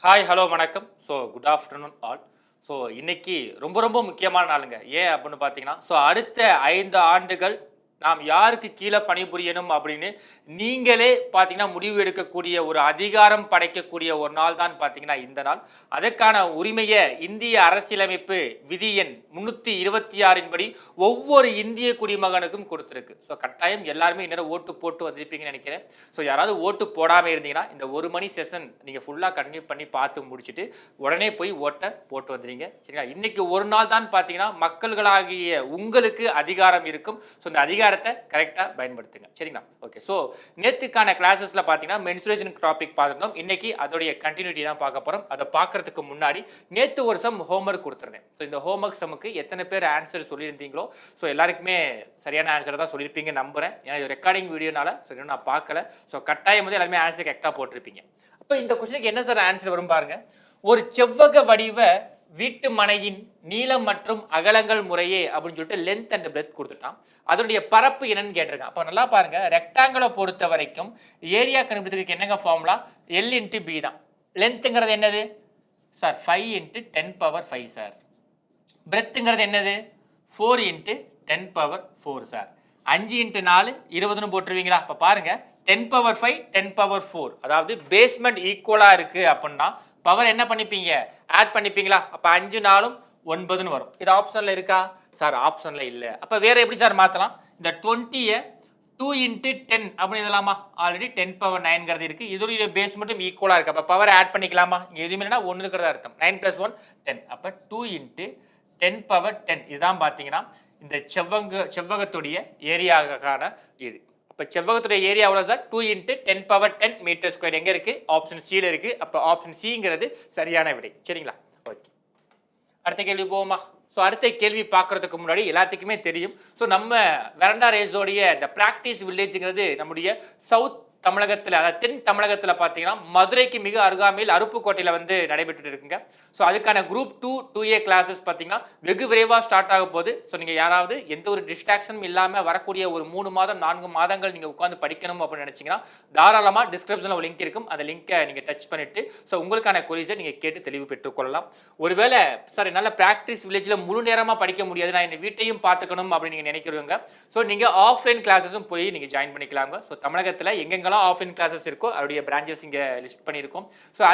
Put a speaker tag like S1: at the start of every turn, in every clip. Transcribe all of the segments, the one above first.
S1: Hi hello வணக்கம். Good afternoon all. இன்னைக்கு ரொம்ப ரொம்ப முக்கியமான நாளுங்க. ஏன் அப்படின்னு பார்த்தீங்கன்னா, அடுத்த 5 ஆண்டுகள் நாம் யாருக்கு கீழ பணிபுரியணும் அப்படின்னு நீங்களே பார்த்தீங்கன்னா, முடிவு எடுக்கக்கூடிய ஒரு அதிகாரம் படைக்கக்கூடிய ஒரு நாள் தான் பார்த்தீங்கன்னா இந்த நாள். அதற்கான உரிமைய இந்திய அரசியலமைப்பு விதி எண் 326 படி ஒவ்வொரு இந்திய குடிமகனுக்கும் குடுத்திருக்கு. கட்டாயம் எல்லாருமே இந்நேரம் ஓட்டு போட்டு வந்திருப்பீங்கன்னு நெனைக்கிறேன். யாராவது ஓட்டு போடாம இருந்தீங்கன்னா, இந்த 1 மணி செஷன் நீங்க ஃபுல்லா கன்டின்யூ பண்ணி பார்த்து முடிச்சுட்டு, உடனே போய் ஓட்ட போட்டு வந்துருங்க. சரிங்களா? இன்னைக்கு ஒரு நாள் தான் பார்த்தீங்கன்னா, மக்கள்களாகிய உங்களுக்கு அதிகாரம் இருக்கும். இந்த அதிகாரத்த கரெக்ட்டா பயன்படுத்துங்க. சரிங்களா? ஓகே. நேத்துக்கான கிளாஸஸ்ல பார்த்தீங்கன்னா, மென்சுரேஷன் டாபிக் பார்த்திருந்தோம். இன்னைக்கு அதோடைய கன்டினியூட்டி தான் பார்க்க போறோம். அத பார்க்கறதுக்கு முன்னாடி நேத்து ஒரு சம் ஹோம்வொர்க் குடுத்திருந்தேன். இந்த ஹோம்வொர்க் சம்முக்கு எத்தனை பேர் ஆன்சர் சொல்லியிருந்தீங்களோ, எல்லாருக்குமே சரியான ஆன்சர் தான் சொல்லியிருப்பீங்கன்னு நம்புறேன். ஏன்னா இது ரெக்கார்டிங் வீடியோனால இன்னும் நான் பார்க்கல. கட்டாயம் வந்து எல்லாருமே ஆன்சர் கரெக்ட்டா போட்டிருப்பீங்க. அப்ப இந்த கொஸ்டினுக்கு என்ன சார் ஆன்சர் வரும் பாருங்க. ஒரு செவ்வக வடிவ வீட்டு மனையின் நீளம் மற்றும் அகலங்கள் முறையே அப்படின்னு சொல்லிட்டு லென்த் அண்ட் பிரெத் கொடுத்துட்டான். அதனுடைய பரப்பு என்னன்னு கேட்டிருக்கான். அப்ப நல்லா பாருங்க, ரெக்டாங்கிளை பொறுத்த வரைக்கும் ஏரியா கண்டுபிடிக்கிறதுக்கு என்னங்க ஃபார்முலா? L இன்ட்டு பி தான். லென்த்ங்கிறது என்னது சார்? 5 into 10 power 5 sir. பிரெத்துங்கிறது என்னது? 4 இன்ட்டு 10 பவர் 4 சார். 5 இன்ட்டு 4 20ன்னு போட்டுருவீங்களா? அப்ப பாருங்க, 10 பவர் 5 10 பவர் 4, அதாவது பேஸ்மெண்ட் ஈக்குவலா இருக்கு அப்படின்னா பவர் என்ன பண்ணிப்பீங்க? ஆட் பண்ணிப்பீங்களா? அப்ப 5 4ம் 9ன்னு வரும். இது ஆப்ஷன்ல இருக்கா சார்? ஆப்ஷன்ல இல்ல. அப்ப வேற எப்படி சார் மாத்தலாம்? இந்த 20ய 2 இன்ட்டு 10 அப்படின்னு எழுதலாமா? ஆல்ரெடி 10 பவர் 9ங்கிறது இருக்கு. இதோட பேஸ் மட்டும் ஈக்குவலா இருக்கு. அப்ப பவர் ஆட் பண்ணிக்கலாமா? இங்க எதுவுமே இல்லைன்னா 1 இருக்கிறதா அர்த்தம். 9 + 1 10. அப்ப 2 இன்ட்டு 10 பவர் 10 இதுதான் பாத்தீங்கன்னா இந்த செவ்வகத்துடைய ஏரியாவுக்கான இது. அப்ப செவ்வகத்துடைய ஏரியா எவ்வளவு sir? 2 into 10 power 10 metre square. எங்க இருக்கு? ஆப்ஷன் சில இருக்கு. அப்ப ஆப்ஷன் சிங்கிறது சரியான விடை. சரிங்களா? ஓகே. அடுத்த கேள்வி போவோமா? அடுத்த கேள்வி பார்க்கறதுக்கு முன்னாடி எல்லாத்துக்குமே தெரியும், நம்ம வெரண்டா ரேஸோடைய இந்த பிராக்டிஸ் வில்லேஜ்ங்கிறது நம்முடைய சவுத் தமிழகத்தில், அதாவது தென் தமிழகத்தில் பார்த்தீங்கன்னா மதுரைக்கு மிக அருகாமையில் அருப்புக்கோட்டையில் வந்து நடைபெற்று இருக்குங்க. அதுக்கான குரூப் 2 2A கிளாஸஸ் பார்த்தீங்கன்னா வெகு விரைவாக ஸ்டார்ட் ஆக போகுது. நீங்கள் யாராவது எந்த ஒரு டிஸ்ட்ராக்ஷனும் இல்லாமல் வரக்கூடிய ஒரு 3 மாதம் 4 மாதங்கள் நீங்கள் உட்காந்து படிக்கணும் அப்படின்னு நினச்சிங்கன்னா தாராளமாக டிஸ்கிரிப்ஷனில் ஒரு லிங்க் இருக்கும். அந்த லிங்கை நீங்கள் டச் பண்ணிட்டு உங்களுக்கான கொரிஸை நீங்கள் கேட்டு தெளிவு பெற்றுக்கொள்ளலாம். ஒருவேளை சார் என்னால் ப்ராக்டிஸ் வில்லேஜில் முழு நேரமாக படிக்க முடியாது, நான் என் வீட்டையும் பார்த்துக்கணும் அப்படின்னு நீங்கள் நினைக்கிறவங்க நீங்கள் ஆஃப்லைன் கிளாஸஸும் போய் நீங்கள் ஜாயின் பண்ணிக்கலாங்க. தமிழகத்தில் எங்கெங்கெல்லாம் ஆஃப்லைன் கிளாஸஸ் இருக்கோ அதோடைய பிரான்ச்சஸ் இங்கே லிஸ்ட் பண்ணியிருக்கோம்.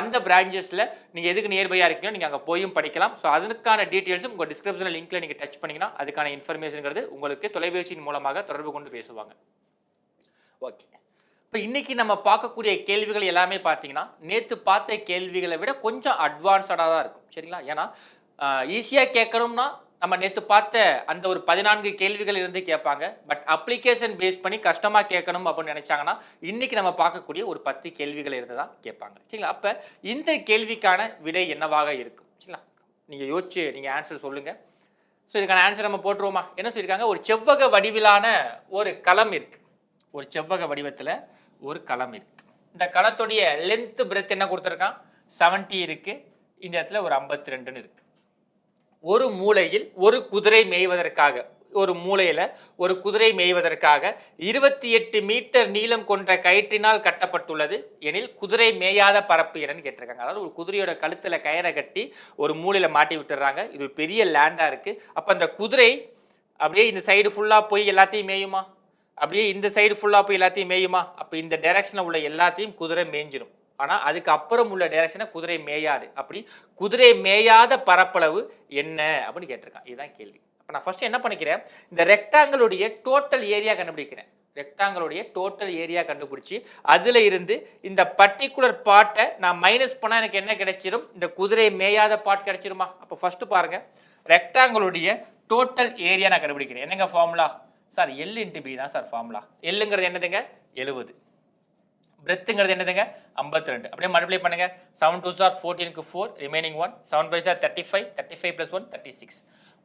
S1: அந்த பிரான்ச்சஸில் நீங்கள் எதுக்கு நியர்பையாக இருக்கீங்களோ நீங்கள் அங்கே போயும் படிக்கலாம். அதுக்கான டீட்டெயில்ஸும் உங்கள் டிஸ்கிரிப்ஷனில் லிங்க்ல நீங்கள் டச் பண்ணிங்கன்னா அதுக்கான இன்ஃபர்மேஷன்ங்கிறது உங்களுக்கு தொலைபேசியின் மூலமாக தொடர்பு கொண்டு பேசுவாங்க. ஓகே. இப்போ இன்னைக்கு நம்ம பார்க்கக்கூடிய கேள்விகள் எல்லாமே பார்த்தீங்கன்னா நேற்று பார்த்த கேள்விகளை விட கொஞ்சம் அட்வான்ஸ்டாக தான் இருக்கும். சரிங்களா? ஏன்னா ஈஸியாக கேட்கணும்னா நம்ம நேற்று பார்த்த அந்த ஒரு 14 கேள்விகள் இருந்து கேட்பாங்க. பட் அப்ளிகேஷன் பேஸ் பண்ணி கஷ்டமாக கேட்கணும் அப்படின்னு நினைச்சாங்கன்னா இன்னைக்கு நம்ம பார்க்கக்கூடிய ஒரு 10 கேள்விகள் இருந்து தான் கேட்பாங்க. சரிங்களா? அப்போ இந்த கேள்விக்கான விடை என்னவாக இருக்கும்? சரிங்களா? நீங்கள் யோசிச்சு நீங்கள் ஆன்சர் சொல்லுங்கள். இதுக்கான ஆன்சர் நம்ம போட்டுருவோமா? என்ன சொல்லியிருக்காங்க? ஒரு செவ்வக வடிவிலான ஒரு களம் இருக்கு. ஒரு செவ்வக வடிவத்தில் ஒரு களம் இருக்கு. இந்த களத்துடைய லென்த் பிரெத் என்ன கொடுத்துருக்கான்? 70 இருக்கு. இந்த இடத்துல ஒரு 52ன்னு இருக்கு. ஒரு மூலையில் ஒரு குதிரை மேய்வதற்காக, ஒரு மூலையில ஒரு குதிரை மேய்வதற்காக 28 மீட்டர் நீளம் கொண்ட கயிற்றினால் கட்டப்பட்டுள்ளது எனில் குதிரை மேயாத பரப்பு என்னன்னு கேட்டிருக்காங்க. அதாவது ஒரு குதிரையோட கழுத்துல கயிறை கட்டி ஒரு மூலையில மாட்டி விட்டுறாங்க. இது ஒரு பெரிய லேண்டா இருக்கு. அப்ப அந்த குதிரை அப்படியே இந்த சைடு ஃபுல்லா போய் எல்லாத்தையும் மேயுமா? அப்படியே இந்த சைடு ஃபுல்லா போய் எல்லாத்தையும் மேயுமா? அப்ப இந்த டைரக்ஷன்ல உள்ள எல்லாத்தையும் குதிரை மேய்ஞ்சிரும். ஆனா அதுக்கு அப்புறம் உள்ள டைரக்ஷனை குதிரை மேயாது. அப்படி குதிரை மேயாத பரப்பளவு என்ன அப்படின்னு கேட்டிருக்கான். இதுதான் கேள்வி. அப்ப நான் ஃபர்ஸ்ட் என்ன பண்ணிக்கிறேன்? இந்த ரெக்டாங்கிளுடைய டோட்டல் ஏரியா கண்டுபிடிக்கிறேன். ரெக்டாங்கிளுடைய டோட்டல் ஏரியா கண்டுபிடிச்சி அதுல இருந்து இந்த பர்டிகுலர் பார்ட்டை நான் மைனஸ் பண்ணா எனக்கு என்ன கிடைச்சிரும்? இந்த குதிரை மேயாத பார்ட் கிடைச்சிருமா? அப்ப ஃபர்ஸ்ட் பாருங்க, ரெக்டாங்கிளுடைய டோட்டல் ஏரியா நான் கண்டுபிடிக்கிறேன். என்னங்க formula sir? L into B தான் சார் ஃபார்முலா. எல்லுங்கிறது என்னதுங்க? 70. பிரெத்துங்கிறது என்னதுங்க? 52. அப்படியே மல்டிப்ளை பண்ணுங்க. 7 2s are 14க்கு 4, remaining 1. 7 5s are 35, 35 + 1 36.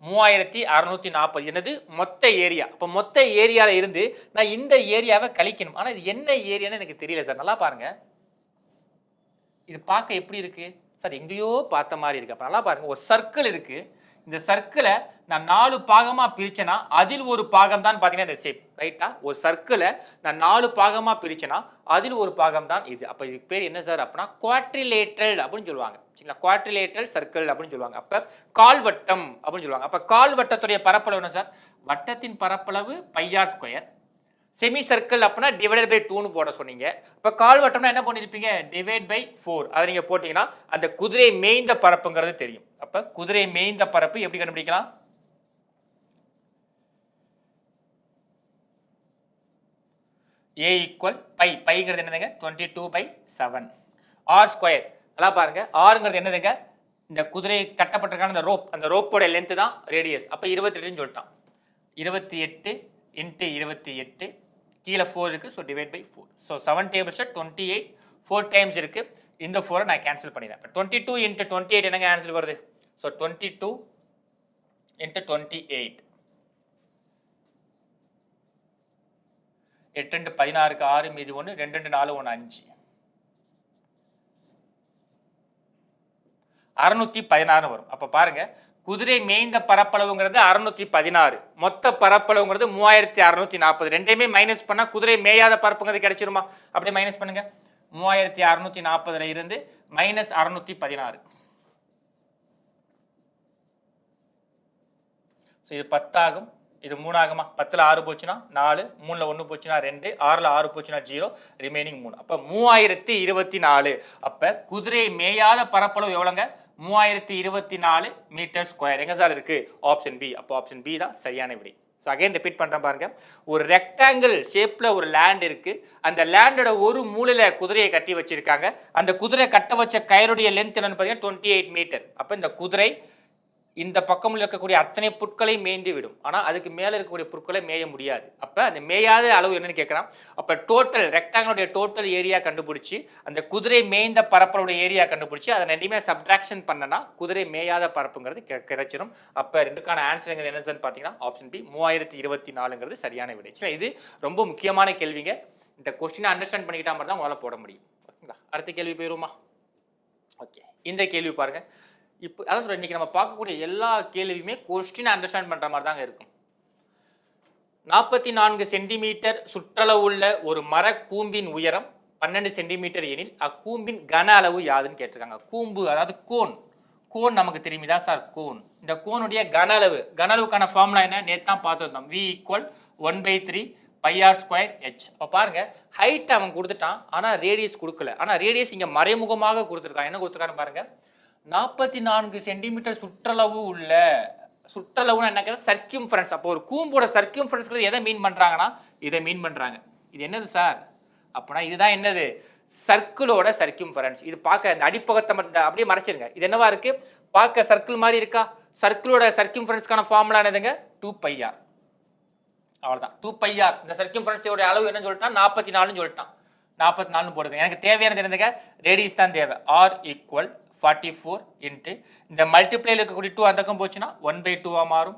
S1: 3640 என்னது மொத்த ஏரியா. அப்ப மொத்த ஏரியால இருந்து நான் இந்த ஏரியாவை கழிக்கணும். ஆனா இது என்ன ஏரியான்னு எனக்கு தெரியல சார். நல்லா பாருங்க, இது பார்க்க எப்படி இருக்கு சார்? எங்கேயோ பார்த்த மாதிரி இருக்கு. அப்ப நல்லா பாருங்க, ஒரு சர்க்கிள் இருக்கு. இந்த சர்க்கிளை நான் 4 பாகமா பிரிச்சேன்னா அதில் ஒரு பாகம் தான் பாத்தீங்கன்னா இந்த ஷேப், ரைட்டா? ஒரு சர்க்கிளை நான் 4 பாகமா பிரிச்சேன்னா அதில் ஒரு பாகம் தான் இது. அப்ப இதுக்கு பேர் என்ன சார் அப்படின்னா குவாட்ரிலேட்ரல் அப்படின்னு சொல்லுவாங்க. சரிங்களா? குவாட்ரிலேட்ரல் சர்க்கிள் அப்படின்னு சொல்லுவாங்க. அப்ப கால்வட்டம் அப்படின்னு சொல்லுவாங்க. அப்ப கால்வட்டத்துடைய பரப்பளவு என்ன சார்? வட்டத்தின் பரப்பளவு πr ஸ்கொயர். செமி சர்க்கிள் அப்படின்னா டிவைடட் பை 2ன்னு போட சொன்னீங்க. இப்போ கால்வட்டம்னா என்ன பண்ணிருப்பீங்க? Divide by 4. அதை நீங்க போட்டீங்கன்னா அந்த குதிரை மேய்ந்த பரப்புங்கிறது தெரியும். அப்ப குதிரை மேய்ந்த பரப்பு எப்படி கண்டுபிடிக்கலாம்? A equal by. பைங்கிறது என்னதுங்க? 22/7 r ஸ்கொயர். நல்லா பாருங்க, ஆறுங்கிறது என்னதுங்க? இந்த குதிரை கட்டப்பட்டிருக்கான அந்த ரோப், அந்த ரோப்போட லென்த் தான் ரேடியஸ். அப்ப 28ன்னு சொல்லிட்டான். 28 × 28 கீழே 4 இருக்கு. So divide by 4. So 7 tables 28 4 times இருக்கு. இந்த 4 நான் கேன்சல் பண்ணிடுறேன். இப்போ 22 × 28 என்னங்க ஆன்சர் வருது? ஸோ 22 × 28 8 2 16க்கு 6 மீதி 1 2 2 4 1 5 616 வரும். அப்ப பாருங்க, குதிரை மேய்ந்த பரப்பளவுங்கிறது 616, மொத்த பரப்பளவுங்கிறது 3640. ரெண்டையுமே மைனஸ் பண்ணா குதிரை மேயாத பரப்புங்கிறது கிடைச்சிருமா? அப்படியே மைனஸ் பண்ணுங்க. 3640 இருந்து மைனஸ் 616. இது 10 ஆகும். இது 3 ஆகுமா? 10ல் 6 போச்சுன்னா 4, 3ல் 1 போச்சுன்னா 2, 6ல் 6 போச்சுன்னா 0, ரிமைனிங் 3. அப்ப 3024. அப்ப குதிரை மேயாத பரப்பளவு எவ்வளவுங்க? 3024 மீட்டர் ஸ்கொயர். எங்க சார் இருக்கு? Option B. அப்போ ஆப்ஷன் பி தான் சரியான விடை. ஸோ அகைன் ரிப்பீட் பண்றேன் பாருங்க. ஒரு ரெக்டாங்கிள் ஷேப்ல ஒரு லேண்ட் இருக்கு. அந்த லேண்டோட ஒரு மூலையில குதிரையை கட்டி வச்சிருக்காங்க. அந்த குதிரை கட்ட வச்ச கயருடைய லென்த் என்னன்னு பாத்தீங்கன்னா 28 மீட்டர். அப்ப இந்த குதிரை இந்த பக்கம் இருக்கக்கூடிய அத்தனை புற்களை மேய்ந்து விடும். ஆனா அதுக்கு மேல இருக்கக்கூடிய புற்களை மேய முடியாது. அப்ப அந்த மேயாத அளவு என்னன்னு கேட்கறான். அப்ப டோட்டல் ரெக்டாங்கிளுடைய டோட்டல் ஏரியா கண்டுபிடிச்சு அந்த குதிரை மேய்ந்த பரப்பளவுடைய ஏரியா கண்டுபிடிச்சு அதை ரெண்டுமே சப்ட்ராக்ஷன் பண்ணனா குதிரை மேயாத பரப்புங்கிறது கிடைச்சிடும். அப்ப ரெண்டுக்கான ஆன்சர் என்னன்னு பாத்தீங்கன்னா ஆப்ஷன் பி 3024ங்கிறது சரியான விடை. சரி, இது ரொம்ப முக்கியமான கேள்விங்க. இந்த கொஸ்டினை அண்டர்ஸ்டாண்ட் பண்ணிக்கிட்டா மட்டும் தான் உங்களால போட முடியும். ஓகேங்களா? அடுத்த கேள்வி போயிருமா? ஓகே, இந்த கேள்வி பாருங்க. இப்போ அதான் இன்னைக்கு நம்ம பார்க்கக்கூடிய எல்லா கேள்வியுமே கொஸ்டின் அண்டர்ஸ்டாண்ட் பண்ற மாதிரி தாங்க இருக்கும். 44 சென்டிமீட்டர் சுற்றளவுள்ள ஒரு மர கூம்பின் உயரம் 12 சென்டிமீட்டர் எனில் அக்கூம்பின் கன அளவு யாதுன்னு கேட்டிருக்காங்க. கூம்பு அதாவது கோன். கோன் நமக்கு தெரியுதா சார்? கோன். இந்த கோனுடைய கன அளவு, கன அளவுக்கான ஃபார்முலா என்ன? நேத்து தான் பார்த்துருந்தோம். V = 1/3 πr² h. இப்போ பாருங்க, ஹைட் அவன் கொடுத்துட்டான், ஆனா ரேடியஸ் கொடுக்கல. ஆனா ரேடியஸ் இங்க மறைமுகமாக கொடுத்துருக்கான். என்ன கொடுத்துருக்கான்னு பாருங்க. 44 சென்டிமீட்டர் சுற்றளவு உள்ள, சுற்றளவுன்னு என்ன? சர்க்கியூம்ஃபரன்ஸ். அப்போ ஒரு கூம்போட சர்க்கியூம்ஃபரன்ஸ் எதை மீன் பண்றாங்கன்னா இதை மீன் பண்றாங்க. இது என்னது சார்? அப்படின்னா இதுதான் என்னது? சர்க்கிளோட சர்க்கியூம்ஃபரன்ஸ். இது பார்க்க இந்த அடிப்பகத்தை அப்படியே மறைச்சிருங்க. இது என்னவா இருக்கு? பார்க்க சர்க்கிள் மாதிரி இருக்கா? சர்க்கிளோட சர்க்கியூம்ஃபரன்ஸ்க்கான ஃபார்முலா என்னதுங்க? 2πr. அவ்வளவுதான். 2πr. இந்த சர்க்கியூம்ஃபரன்ஸோட அளவு என்னன்னு சொல்லிட்டான்? 44ன்னு சொல்லிட்டான். 44 போடுங்க. எனக்கு தேவையானது என்னதுங்க? ரேடியஸ் தான் தேவை. r = 44 இன்ட்டு இந்த மல்டிப்ளைல இருக்கக்கூடிய 2 அந்த பக்கம் போச்சுன்னா 1/2 மாறும்.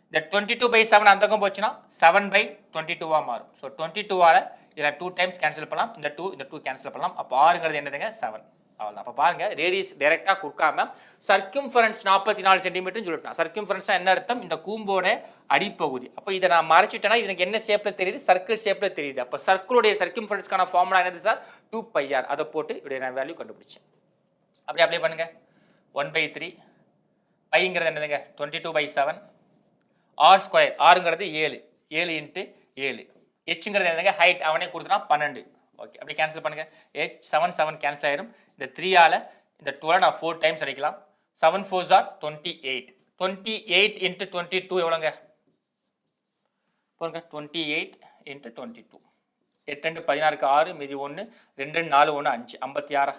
S1: இந்த 22/7 அந்த பக்கம் போச்சுன்னா 7/22 மாறும். ஸோ 22ஆல இதில் 2 டைம்ஸ் கேன்சல் பண்ணலாம். இந்த 2 கேன்சல் பண்ணலாம். அப்போ ஆறுங்கிறது என்னதுங்க? 7. அவ்வளோதான். அப்போ பாருங்க, ரேடியஸ் டைரக்டா கொடுக்காம சர்க்கியூம்ஃபரன்ஸ் 44 சென்டிமீட்டர் சொல்லிட்டான். சர்க்கியூம்ஃபரன்ஸ் என்ன அர்த்தம்? இந்த கூம்போட அடிப்பகுதி. அப்போ இதை நான் மறைச்சிட்டேன்னா இது எனக்கு என்ன ஷேப்ல தெரியுது? சர்க்கிள் ஷேப்ல தெரியுது. அப்போ சர்க்கிளுடைய சர்க்கியூம்ஃபரன்ஸ்க்கான ஃபார்முலா என்னது சார்? 2πr. அதை போட்டு இப்படி நான் வேல்யூ கண்டுபிடிச்சேன். அப்படியே அப்ளை பண்ணுங்க. 1/3 பைங்கிறது என்னதுங்க? 22/7 r ஸ்கொயர். ஆறுங்கிறது 7, 7 இன்ட்டு 7. ஹெச்ங்கிறது என்னதுங்க? ஹைட். அவனே கொடுத்துட்டான் 12. ஓகே, அப்படியே கேன்சல் பண்ணுங்க. h 7 கேன்சல் ஆயிரும். இந்த 3ஆல இந்த 12 நான் 4 டைம்ஸ் அடிக்கலாம். 7 4s are 28. 28 இன்ட்டு 22 எவ்வளோங்க? பாருங்க, 28 இன்ட்டு 22. 8 2 16க்கு 6 மீதி 1, 2 4 1 5 56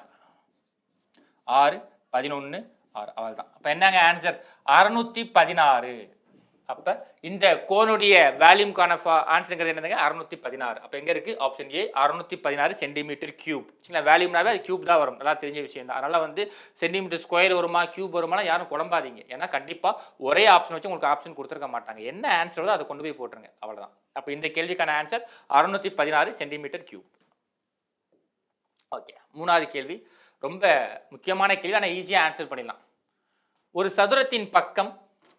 S1: 6 11 6. அவ்வளவுதான். அப்ப என்னங்க ஆன்சர்? 616. அப்ப இந்த கோனுடைய வேல்யூம்கான ஆன்சர்ங்கிறது என்னதுங்க? 616. அப்ப எங்க இருக்கு? Option A 616 centimetre cube. சரிங்களா? வேல்யூம்னாவே அது கியூப் தான் வரும். நல்லா தெரிஞ்ச விஷயம் தான். அதனால வந்து சென்டிமீட்டர் ஸ்கொயர் வருமா கியூப் வருமா யாரும் குழம்பாதீங்க. ஏன்னா கண்டிப்பா ஒரே ஆப்ஷன் வச்சு உங்களுக்கு ஆப்ஷன் கொடுத்துருக்க மாட்டாங்க. என்ன ஆன்சர் அதை கொண்டு போய் போட்டுருங்க. அவ்வளவுதான். அப்ப இந்த கேள்விக்கான ஆன்சர் 616 சென்டிமீட்டர் கியூப். ஓகே, மூணாவது கேள்வி ரொம்ப முக்கியமான கேள்வி. ஆனால் ஈஸியாக ஆன்சர் பண்ணிடலாம். ஒரு சதுரத்தின் பக்கம்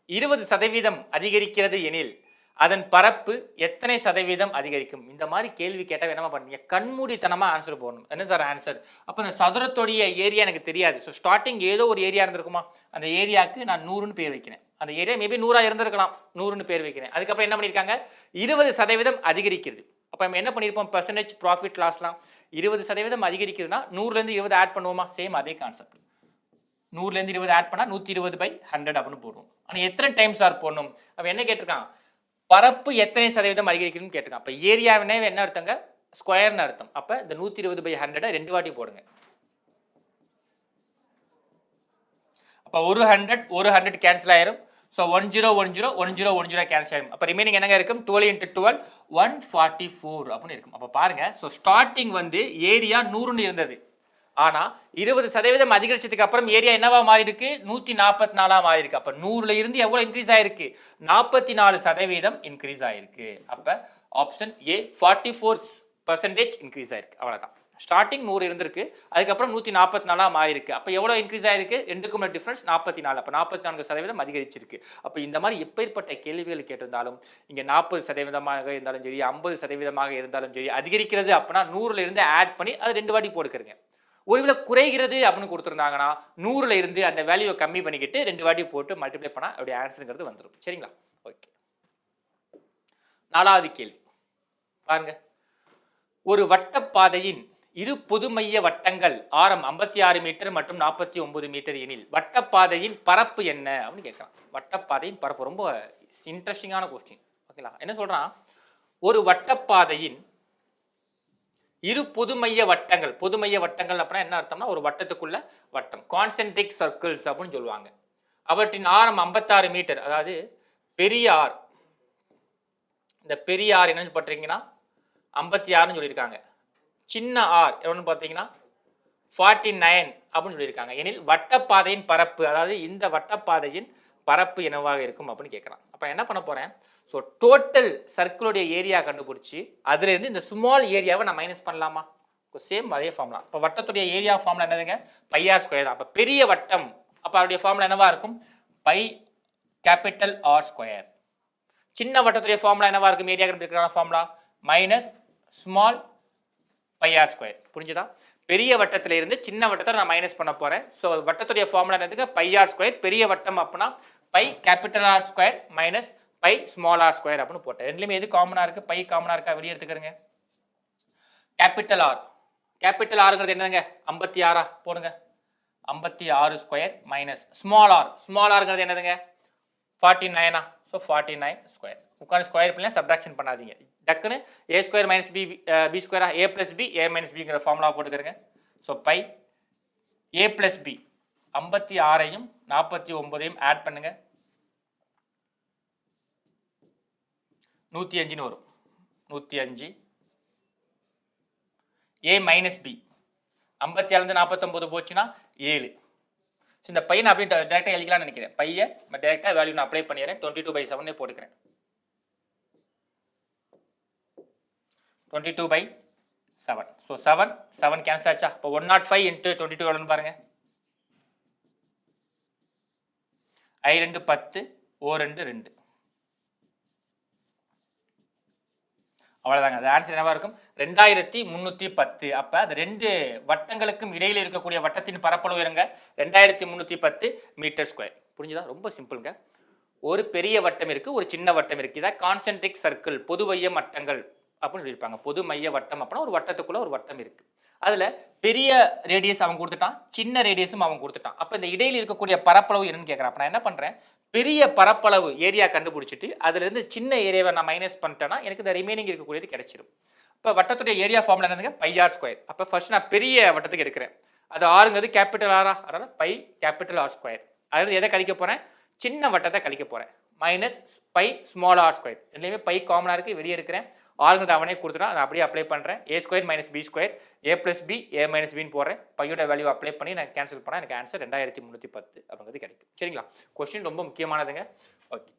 S1: 20% அதிகரிக்கிறது எனில் அதன் பரப்பு எத்தனை சதவீதம் அதிகரிக்கும்? இந்த மாதிரி கேள்வி கேட்டால் என்ன பண்ணுங்க, கண்மூடித்தனமா ஆன்சர் போடணும். என்ன சார் ஆன்சர்? அப்போ இந்த சதுரத்துடைய ஏரியா எனக்கு தெரியாது. ஸோ ஸ்டார்டிங் ஏதோ ஒரு ஏரியா இருந்திருக்குமா, அந்த ஏரியாவுக்கு நான் 100ன்னு பேர் வைக்கிறேன். அந்த ஏரியா மேபி 100 இருந்திருக்கலாம், 100ன்னு பேர் வைக்கிறேன். அதுக்கப்புறம் என்ன பண்ணியிருக்காங்க, 20% அதிகரிக்கிறது. அப்போ நம்ம என்ன பண்ணியிருப்போம், பெர்சன்டேஜ் ப்ராஃபிட் லாஸ்லாம் 20% அதிகரிக்குதுன்னா 100லேருந்து 20 ஆட் பண்ணுவோமா, சேம் அதே கான்செப்ட். 100லேருந்து 20 ஆட் பண்ணால் 120/100 அப்படின்னு போடுவோம். ஆனால் எத்தனை டைம்ஸ் சார் போடணும்? அப்போ என்ன கேட்டிருக்கான், பரப்பு எத்தனை சதவீதம் அதிகரிக்கணும்னு கேட்டிருக்கான். அப்போ ஏரியாவினே என்ன அர்த்தங்க, ஸ்கொயர்னு அர்த்தம். அப்போ இந்த 120/100 2 வாட்டி போடுங்க. அப்போ ஒரு 100 கேன்சல் ஆயிரும். ஸோ 1010 கேன்சல் ஆயிரும். அப்போ ரிமைனிங் என்னங்க இருக்கும், 12 × 12 144 அப்படின்னு இருக்கும். அப்போ பாருங்க, ஸோ ஸ்டார்டிங் வந்து ஏரியா 100ன்னு இருந்தது. ஆனா 20% அதிகரிச்சதுக்கு அப்புறம் ஏரியா என்னவா மாறி இருக்கு, 144 மாறி இருக்கு. அப்ப 100ல இருந்து எவ்வளவு இன்க்ரீஸ் ஆயிருக்கு, 44% இன்க்ரீஸ் ஆயிருக்கு. அப்ப ஆப்ஷன் ஏ 44% இன்க்ரீஸ் ஆயிருக்கு. அவ்வளவுதான். ஸ்டார்டிங் 100 இருந்திருக்கு, அதுக்கப்புறம் 144 மாறி இருக்கு. அப்ப எவ்வளவு இன்க்ரீஸ் ஆயிருக்கு, ரெண்டுக்கும் டிஃபரன்ஸ் 44. அப்ப 44% அதிகரிச்சிருக்கு. அப்ப இந்த மாதிரி எப்பேற்பட்ட கேள்விகள் கேட்டிருந்தாலும் இங்க 40% இருந்தாலும் சரி, 50% இருந்தாலும் சரி, அதிகரிக்கிறது அப்படின்னா 100ல இருந்து ஆட் பண்ணி அது 2 வாட்டி போட்டுக்கிறீங்க. ஒருவேளை குறைகிறது அப்படின்னு கொடுத்துருந்தாங்கன்னா 100ல இருந்து அந்த வேல்யூவை கம்மி பண்ணிக்கிட்டு 2 வாட்டி போட்டு மல்டிப்ளை பண்ணா அப்படி ஆன்சருங்கிறது வந்துடும். சரிங்களா? ஓகே. 4வது கேள்வி பாருங்க. ஒரு வட்டப்பாதையின் இரு பொதுமைய வட்டங்கள் ஆரம் 56 மீட்டர் மற்றும் 49 மீட்டர் எனில் வட்டப்பாதையின் பரப்பு என்ன அப்படின்னு கேட்கலாம். வட்டப்பாதையின் பரப்பு ரொம்ப இன்ட்ரெஸ்டிங்கான கொஸ்டின். ஓகேங்களா? என்ன சொல்றான், ஒரு வட்டப்பாதையின் இரு பொதுமைய வட்டங்கள், பொதுமைய வட்டங்கள் அப்படின்னா என்ன அர்த்தம்னா ஒரு வட்டத்துக்குள்ள வட்டம், கான்சென்ட்ரிக் சர்க்கிள்ஸ் அப்படின்னு சொல்லுவாங்க. அவற்றின் ஆரம் 56 மீட்டர், அதாவது பெரிய ஆர், இந்த பெரிய ஆர் என்னன்னு பார்த்தீங்கன்னா 56ன்னு சொல்லியிருக்காங்க. சின்ன ஆர் என்னன்னு பார்த்தீங்கன்னா 49 அப்படின்னு சொல்லியிருக்காங்க. எனில் வட்டப்பாதையின் பரப்பு, அதாவது இந்த வட்டப்பாதையின் பரப்பு என்னவாக இருக்கும் அப்படின்னு கேட்கலாம். அப்ப என்ன பண்ண போறேன், ஸோ டோட்டல் சர்க்கிளுடைய ஏரியா கண்டுபிடிச்சி அதுல இருந்து இந்த ஸ்மால் ஏரியாவை நான் மைனஸ் பண்ணலாமா, சேம் அதே ஃபார்முலா. இப்போ வட்டத்துடைய ஏரியா ஃபார்முலா என்னதுங்க, πr ஸ்கொயர். அப்போ பெரிய வட்டம், அப்போ அவருடைய ஃபார்முலா என்னவா இருக்கும், π கேபிட்டல் ஆர் ஸ்கொயர். சின்ன வட்டத்துடைய ஃபார்முலா என்னவா இருக்கும், ஏரியா கண்டுபிடிக்கிற formula minus small πr square. புரிஞ்சுதா? பெரிய வட்டத்துல இருந்து சின்ன வட்டத்தை நான் மைனஸ் பண்ண போறேன். ஸோ வட்டத்துடைய ஃபார்முலா என்னதுங்க, πr ஸ்கொயர். பெரிய வட்டம் அப்படின்னா π capital R square minus π small r square அப்படின்னு போட்டேன். ரெண்டுலயுமே எது காமனா இருக்கு, π காமனா இருக்கா, வெளியே எடுத்துக்கிறேங்க. கேபிட்டல் ஆர், கேபிட்டல் ஆருங்கிறது என்னங்க 56 போடுங்க, 56 square minus small r, small ஆருங்கிறது என்னதுங்க 49. So 49 square. உட்காந்து ஸ்கொயர் பண்ணி சப்ட்ராக்ஷன் பண்ணாதீங்க, டக்குன்னு ஏ ஸ்கொயர் மைனஸ் பி ஸ்கொயரா, a plus b a minus பிங்கிற ஃபார்முலா போட்டுக்கிறேங்க. ஸோ π ஏ பிளஸ் பி 56ஐயும் 49ஐயும் ஆட் பண்ணுங்க, 105ன்னு வரும். 105 ஏ மைனஸ் பி 57 49 போச்சுன்னா 7. இந்த பையனை அப்படியே டேரக்டா எழுதிக்கலாம்னு நினைக்கிறேன். பையை டேரக்டா வேல்யூ நான் அப்ளை பண்ணிடுறேன். 22/7 போட்டுக்கிறேன். 22/7. ஸோ 7 கேன்சல் ஆச்சா? இப்போ 105 × 22 எவ்வளோன்னு பாருங்க. I2 10, O2 2. அவ்வளவுதாங்க. அது ஆன்சர் என்னவா இருக்கும், 2310. அப்ப அந்த ரெண்டு வட்டங்களுக்கும் இடையில இருக்கக்கூடிய வட்டத்தின் பரப்பளவு இருங்க 2310 மீட்டர் ஸ்கொயர். புரிஞ்சுதா? ரொம்ப சிம்பிள்ங்க. ஒரு பெரிய வட்டம் இருக்கு, ஒரு சின்ன வட்டம் இருக்கு. இதான் கான்சென்ட்ரிக் சர்க்கிள், பொது மைய வட்டங்கள் அப்படின்னு சொல்லியிருப்பாங்க. பொது மைய வட்டம் அப்படின்னா ஒரு வட்டத்துக்குள்ள ஒரு வட்டம் இருக்கு. அதுல பெரிய ரேடியஸ் அவன் கொடுத்துட்டான், சின்ன ரேடியஸும் அவன் கொடுத்துட்டான். அப்ப இந்த இடையில இருக்கக்கூடிய பரப்பளவு என்னன்னு கேட்கறான். அப்ப நான் என்ன பண்றேன், பெரிய பரப்பளவு ஏரியா கண்டுபிடிச்சிட்டு அதுல இருந்து சின்ன ஏரியாவை நான் மைனஸ் பண்ணிட்டேன்னா எனக்கு இந்த ரிமைனிங் இருக்கக்கூடியது கிடைச்சிடும். இப்போ வட்டத்துடைய ஏரியா ஃபார்முலா என்னதுங்க, πr ஸ்கொயர். அப்போ ஃபர்ஸ்ட் நான் பெரிய வட்டத்துக்கு எடுக்கிறேன். அது ஆறுங்கிறது கேபிட்டல் ஆரா, அதனால π கேபிட்டல் ஆர் ஸ்கொயர். அதாவது எதை கழிக்க போறேன், சின்ன வட்டத்தை கழிக்க போறேன். Minus π small r square. ரெண்டுமே π காமனா இருக்கு, வெளியே எடுக்கிறேன். ஆறுங்கிறது அவனே கொடுத்துட்டான், அதை அப்படியே அப்ளை பண்றேன். ஏ square minus B square, A plus b a minus பின்னு போடுறேன். பையோட வேல்யூ அப்ளை பண்ணி நான் கேன்சல் பண்ணா எனக்கு ஆன்சர் 2310 அப்படிங்கிறது கிடைக்கும். சரிங்களா? கொஸ்டின் ரொம்ப முக்கியமானதுங்க. ஓகே,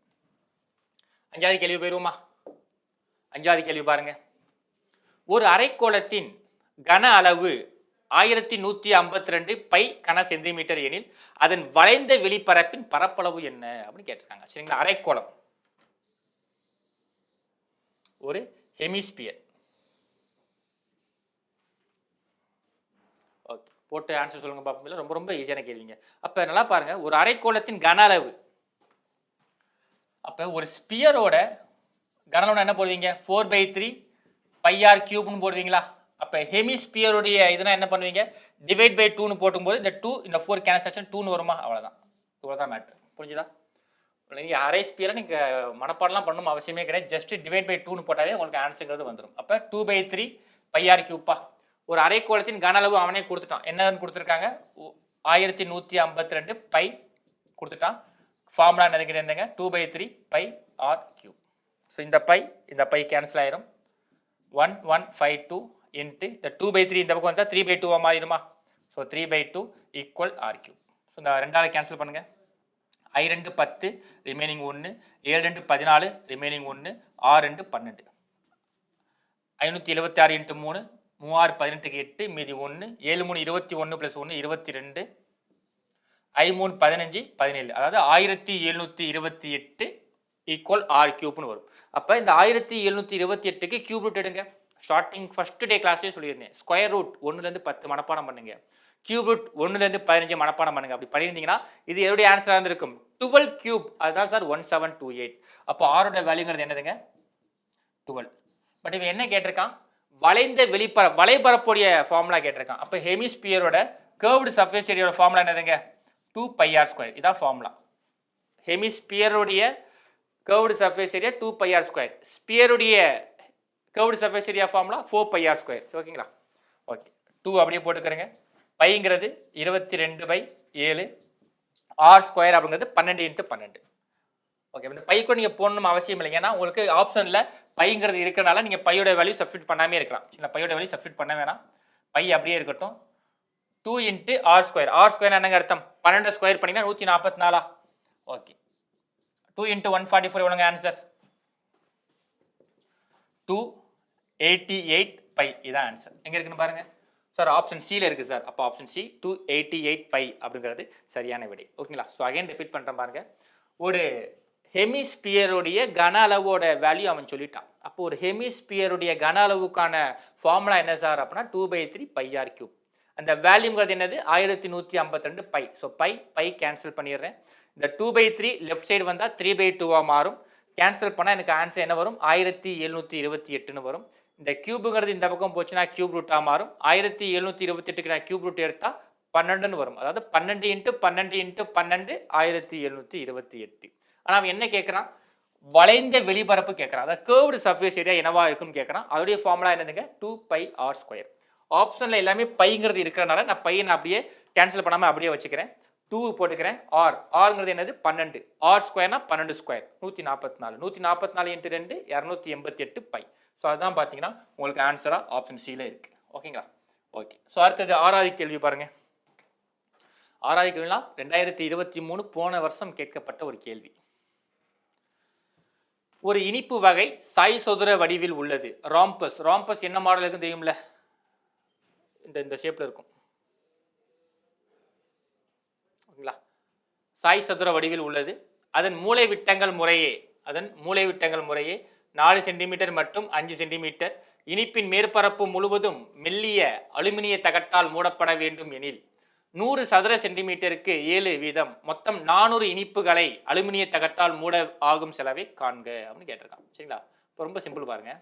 S1: 5வது கேள்வி போயிருவோமா? 5வது கேள்வி பாருங்க. ஒரு அரைக்கோளத்தின் கன அளவு 1152 பை கன சென்டிமீட்டர் எனில் அதன் வளைந்த வெளிப்பரப்பின் பரப்பளவு என்ன அப்படின்னு கேட்டிருக்காங்க. சரிங்களா? அரைக்கோளம் ஒரு ஹெமிஸ்பியர். ஓகே, போட்டு ஆன்சர் சொல்லுங்க பாப்போம். ரொம்ப ரொம்ப ஈஸியான கேள்விங்க. அப்ப நல்லா பாருங்க, ஒரு அரைக்கோளத்தின் கன அளவு. அப்ப ஒரு ஸ்பியரோட கன அளவு என்ன போடுவீங்க? 4/3 πr கியூப்னு போடுவீங்களா? அப்ப ஹெமிஸ்பியருடைய இதுனா என்ன பண்ணுவீங்க? டிவைட் பை 2னு போடும்போது இந்த 2 இந்த 4 கேன்சல் 2னு வருமா? அவ்வளவுதான். இவ்வளவுதான் மேட்டர். புரிஞ்சுதா? நீங்க அரை ஸ்பியரை நீங்க மனப்பாடலாம் பண்ணணும் அவசியமே கிடையாது. ஜஸ்ட் டிவைட் பை 2னு போட்டாலே உங்களுக்கு ஆன்சர்ங்கிறது வந்துடும். அப்ப 2/3 πr கியூப்பா. ஒரு அரைக்கோளத்தின் கன அளவு அவனே கொடுத்துட்டான். என்னன்னு கொடுத்துருக்காங்க? 1152 பை கொடுத்துட்டான். ஃபார்முலா என்னதுங்க? 2/3 πr கியூப். ஸோ இந்த பை கேன்சல் ஆயிரும். 1152 இன்ட்டு இந்த 2/3 இந்த பக்கம் வந்தால் 3/2 மாறிடுமா? So 3/2 equal r cube. So இந்த 2ஆல் கேன்சல் பண்ணுங்க. I2 10 remaining 1, 7 14 remaining 1, 6 12. 576 இன்ட்டு 3, 3 18 8 மீதி 1, 7 3 21 + 1 22, I3 15 17. அதாவது 1728 ஈக்குவல் ஆர் கியூப்னு வரும். அப்போ இந்த 1728க்கு கியூப் ரூட் எடுங்க. ஸ்டார்டிங் ஃபர்ஸ்ட் டே கிளாஸ்லேயே சொல்லியிருந்தேன். ஸ்கொயர் ரூட் 1லேருந்து 10 மனப்பாடம் பண்ணுங்க. கியூப் ரூட் 1லேருந்து 15 மனப்பாடம் பண்ணுங்க. அப்படி பண்ணியிருந்தீங்கன்னா இது எதுடைய ஆன்சராக இருந்திருக்கும்? 12 கியூப். அதுதான் சார் 1728. அப்போ ஆரோட வேல்யூங்கிறது என்னதுங்க? 12. பட் இவன் என்ன கேட்டிருக்கான்? வளைந்த வலைபரப்புடைய ஃபார்முலா கேட்டிருக்கான். அப்போ ஹெமிஸ்பியரோட கர்வ்டு சர்ஃபேஸ் ஏரியாவோட ஃபார்முலா என்னதுங்க? 2πr². இதான் ஃபார்முலா. ஹெமிஸ்பியருடைய கர்வ்டு சர்ஃபேஸ் ஏரியா 2πr². ஸ்பியருடைய curved surface area formula 4πr². ஓகேங்களா? ஓகே, 2 அப்படியே போட்டுக்கிறேங்க. பைங்கிறது 22/7, r² அப்படிங்கிறது 12 × 12. ஓகே, இந்த பைக்கு நீங்கள் போடணும் அவசியம் இல்லைங்க. ஏன்னா உங்களுக்கு ஆப்ஷனில் பைங்கிறது இருக்கிறனால நீங்கள் பையோட வேல்யூ சப்ஸ்டியூட் பண்ணாமே இருக்கலாம். சின்ன பையோட வேல்யூ சப்ஸ்டியூட் பண்ண வேணாம். பை அப்படியே இருக்கட்டும். 2 × r². r² என்னங்க அர்த்தம்? 12 ஸ்கொயர் பண்ணிங்கன்னா 144. ஓகே, 2 × 144 எவ்வளோங்க ஆன்சர்? 288 பை. இதான் ஆன்சர். எங்கே இருக்குன்னு பாருங்க சார். ஆப்ஷன் சியில் இருக்குது சார். அப்போ ஆப்ஷன் சி 288 பை அப்படிங்கிறது சரியான விடை. ஓகேங்களா? ஸோ அகைன் ரிப்பீட் பண்ணுறேன் பாருங்க. ஒரு ஹெமிஸ்பியருடைய கன அளவோட வேல்யூ அவன் சொல்லிட்டான். அப்போ ஒரு ஹெமிஸ்பியருடைய கன அளவுக்கான ஃபார்முலா என்ன சார் அப்படின்னா 2/3 πr கியூப். அந்த வேல்யூங்கிறது என்னது? 1152 பை. ஸோ பை கேன்சல் பண்ணிடுறேன். இந்த 2/3 லெஃப்ட் சைடு வந்தால் 3/2 மாறும். கேன்சல் பண்ணால் எனக்கு ஆன்சர் என்ன வரும்? 1728ன்னு வரும். இந்த கியூபுங்கிறது இந்த பக்கம் போச்சுன்னா கியூப் ரூட்டாக மாறும். 1728க்கு நான் கியூப் ரூட் எடுத்தால் 12ன்னு வரும். அதாவது 12 × 12 × 12 1728. ஆனால் அவன் என்ன கேட்குறான்? வளைந்த வெளிப்பரப்பு கேட்குறான். அதாவது கர்வ்டு சர்ஃபேஸ் ஏரியா என்னவா இருக்குன்னு கேட்குறான். அதோடைய ஃபார்முலா என்னதுங்க? 2πr². ஆப்ஷனில் எல்லாமே பைங்கிறது இருக்கிறனால நான் பையனை அப்படியே கேன்சல் பண்ணாமல் அப்படியே வச்சுக்கிறேன். 2 போட்டுக்கிறேன். ஆர்ங்கிறது என்னது? 12. r²னா 12². 144. 144 × 2 288 பை. ஸோ அதுதான் பார்த்தீங்கன்னா உங்களுக்கு ஆன்சராக ஆப்ஷன் சியில் இருக்குது. ஓகேங்களா? ஓகே, ஸோ அடுத்தது 6வது கேள்வி பாருங்க. 6வது கேள்வினா 2023 போன வருஷம் கேட்கப்பட்ட ஒரு கேள்வி. ஒரு இனிப்பு வகை சாய் சதுர வடிவில் உள்ளது. ராம்பஸ். ராம்பஸ் என்ன மாடல் இருக்குன்னு தெரியும்ல? இந்த ஷேப்ல இருக்கும். ஓகேங்களா? சாய் சதுர வடிவில் உள்ளது. அதன் மூலை விட்டங்கள் முறையே 4 சென்டிமீட்டர் மற்றும் 5 சென்டிமீட்டர். இனிப்பின் மேற்பரப்பு முழுவதும் மெல்லிய அலுமினிய தகட்டால் மூடப்பட வேண்டும் எனில் 100 சதுர சென்டிமீட்டருக்கு 7 வீதம் மொத்தம் 400 இனிப்புகளை அலுமினிய தகட்டால் மூட ஆகும் செலவை காண்க அப்படின்னு கேட்டிருக்கான். சரிங்களா? இப்போ ரொம்ப சிம்பிள் பாருங்க.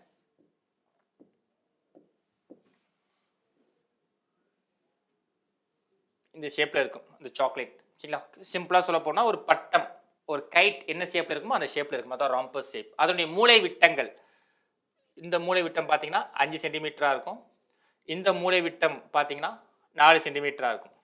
S1: இந்த ஷேப்ல இருக்கும் இந்த சாக்லேட். சரிங்களா? சிம்பிளா சொல்ல போனா ஒரு பட்டம், ஒரு கைட் என்ன ஷேப்ல இருக்குமோ அந்த ஷேப்ல இருக்கும். அதான் ராம்பஸ் ஷேப். அதனுடைய மூலை விட்டங்கள், இந்த மூலை விட்டம் பார்த்தீங்கன்னா 5 சென்டிமீட்டரா இருக்கும். இந்த மூலை விட்டம் பார்த்தீங்கன்னா 4 சென்டிமீட்டரா இருக்கும்.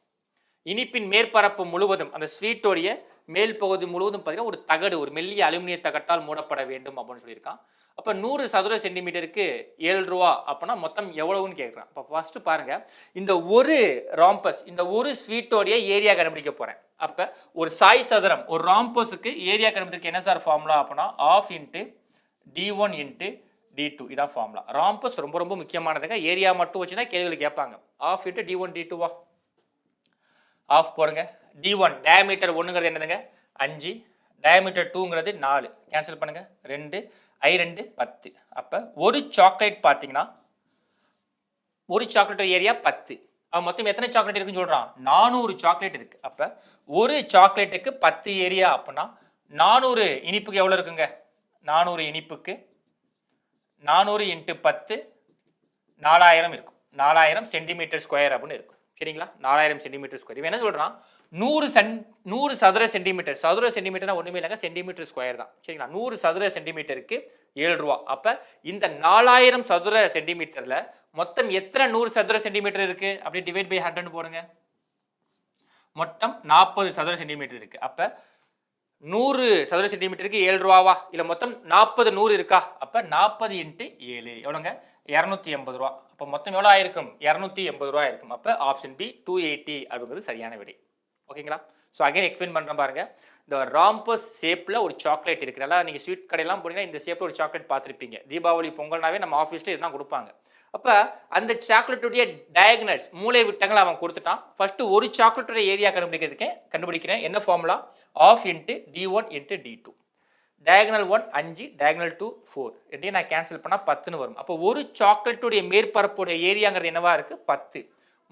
S1: இனிப்பின் மேற்பரப்பு முழுவதும், அந்த ஸ்வீட்டோடைய மேல் பகுதி முழுவதும் பார்த்தீங்கன்னா ஒரு தகடு, ஒரு மெல்லிய அலுமினிய தகட்டால் மூடப்பட வேண்டும் அப்படின்னு சொல்லியிருக்கான். அப்போ 100 சதுர சென்டிமீட்டருக்கு 7 ரூபா அப்படின்னா மொத்தம் எவ்வளவுன்னு கேட்குறான். இப்போ ஃபர்ஸ்ட் பாருங்க, இந்த ஒரு ராம்பஸ், இந்த ஒரு ஸ்வீட்டோடைய ஏரியா கண்டுபிடிக்க போறேன். அப்போ ஒரு சாய் சதுரம், ஒரு ராம்பஸுக்கு ஏரியா கண்டுபிடிக்க என்ன சார் ஃபார்முலா அப்படின்னா ½ × d1 × D2 இதான் ஃபார்முலா. ராம்பஸ் ரொம்ப ரொம்ப முக்கியமானதுங்க. ஏரியா மட்டும் வச்சுதான் கேள்விகள் கேட்பாங்க. ஆஃப் இன்ட்டு D1 D2வா ஆஃப் போடுங்க. D1 டயாமீட்டர் 1ங்கிறது என்னதுங்க 5, டயாமீட்டர் 2ங்கிறது 4 கேன்சல் பண்ணுங்க 2 I2 10. அப்ப ஒரு சாக்லேட் பார்த்தீங்கன்னா ஒரு சாக்லேட் ஏரியா 10. அவன் மொத்தம் எத்தனை சாக்லேட் இருக்குன்னு சொல்றான் 400 சாக்லேட் இருக்கு. அப்ப ஒரு சாக்லேட்டுக்கு 10 ஏரியா அப்படின்னா 400 இனிப்புக்கு எவ்வளவு இருக்குங்க 400 இனிப்புக்கு 400 × 10 4000 இருக்கும். 4000 சென்டிமீட்டர் ஸ்கொயர் அப்படின்னு இருக்கும். சரிங்களா 4000 சென்டிமீட்டர் ஸ்கொயர். இவன் என்ன சொல்றான் 100 சதுர சென்டிமீட்டர். சதுர சென்டிமீட்டர்னா ஒண்ணுமே இல்லைங்க சென்டிமீட்டர் ஸ்கொயர் தான். சரிங்களா 100 சதுர சென்டிமீட்டருக்கு 7 ரூபா. அப்ப இந்த 4000 சதுர சென்டிமீட்டர்ல மொத்தம் எத்தனை 100 சதுர சென்டிமீட்டர் இருக்கு அப்படி டிவைட் பை 100 போடுங்க. மொத்தம் 40 சதுர சென்டிமீட்டர் இருக்கு. அப்ப 100 சதுர சென்டிமீட்டருக்கு 7 ரூபாவா இல்ல மொத்தம் 40 100 இருக்கா அப்ப 40 × 7 எவ்வளவுங்க 280 ரூபா. அப்ப மொத்தம் எவ்வளவு ஆயிருக்கும் 280 ரூபா இருக்கும். அப்ப ஆப்ஷன் பி 280 அப்படிங்கிறது சரியான விடை. ஓகேங்களா ஸோ அகைன் எக்ஸ்பிளைன் பண்றேன் பாருங்க. இந்த ராம்பஸ் ஷேப்ல ஒரு சாக்லேட் இருக்கு. நல்லா நீங்க ஸ்வீட் கடையெல்லாம் போனீங்கன்னா இந்த ஷேப்ல ஒரு சாக்லேட் பார்த்துருப்பீங்க. தீபாவளி பொங்கல்னாவே நம்ம ஆஃபீஸ்ல இதுதான் கொடுப்பாங்க. அப்ப அந்த சாக்லேட்டுடைய டயகனல்ஸ் மூலை விட்டங்களை அவன் கொடுத்துட்டான். ஃபர்ஸ்ட் ஒரு சாக்லேட்டுடைய ஏரியா கண்டுபிடிக்கிறேன். என்ன formula of into D1 × D2. Diagonal 1 5, diagonal 2 4. ரெண்டையும் நான் கேன்சல் பண்ணா 10ன்னு வரும். அப்போ ஒரு சாக்லேட்டுடைய மேற்பரப்புடைய ஏரியாங்கிறது என்னவா இருக்கு 10.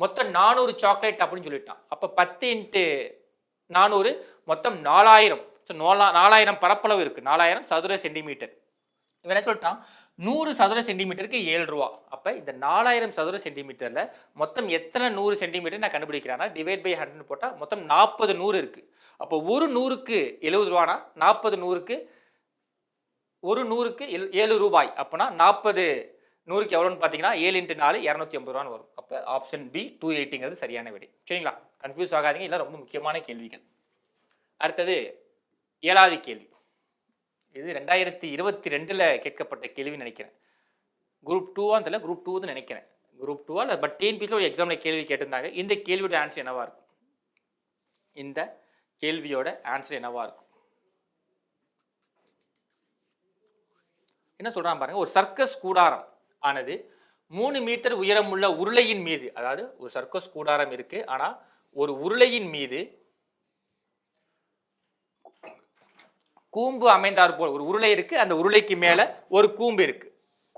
S1: மொத்தம் 400 சாக்லேட் அப்படின்னு சொல்லிட்டான். அப்ப 10 × 400 மொத்தம் 4000. 4000 பரப்பளவு இருக்கு. 4000 சதுர சென்டிமீட்டர். இவன் என்ன சொல்லிட்டான் 100 சதுர சென்டிமீட்டருக்கு 7 ரூபா. அப்ப இந்த 4000 சதுர சென்டிமீட்டர்ல மொத்தம் எத்தனை 100 சென்டிமீட்டர் நான் கண்டுபிடிக்கிறேன்னா டிவைட் பை 100 போட்டா மொத்தம் 40 100 இருக்கு. அப்போ ஒரு 100க்கு 70 ரூபானா 40 100க்கு ஒரு 100க்கு 7 ரூபாய். அப்பனா 40 100க்கு எவ்வளோன்னு பார்த்தீங்கன்னா 7 × 4 280 ரூபான்னு வரும். அப்போ ஆப்ஷன் பி 280ங்கிறது சரியான விடை. சரிங்களா கன்ஃபியூஸ் ஆகாதீங்க. இதெல்லாம் ரொம்ப முக்கியமான கேள்விகள். அடுத்தது 7வது கேள்வி. இது 2022ல் கேட்கப்பட்ட கேள்வி நினைக்கிறேன். குரூப் 2வா தெரியல குரூப் 2 நினைக்கிறேன். குரூப் 2வா இல்லை பட் டிஎன்பிஎஸ்சியில் ஒரு எக்ஸாமில் கேள்வி கேட்டிருந்தாங்க. இந்த கேள்வியோட ஆன்சர் என்னவா இருக்கும் இந்த கேள்வியோட ஆன்சர் என்னவா இருக்கும் என்ன சொல்றான் பாருங்க. ஒரு சர்க்கஸ் கூடாரம் ஆனது 3 மீட்டர் உயரமுள்ள உருளையின் மீது, அதாவது ஒரு சர்க்கஸ் கூடாரம் இருக்கு ஆனா ஒரு உருளையின் மீது கூம்பு அமைந்தார் போல் ஒரு உருளை இருக்கு. அந்த உருளைக்கு மேல ஒரு கூம்பு இருக்கு.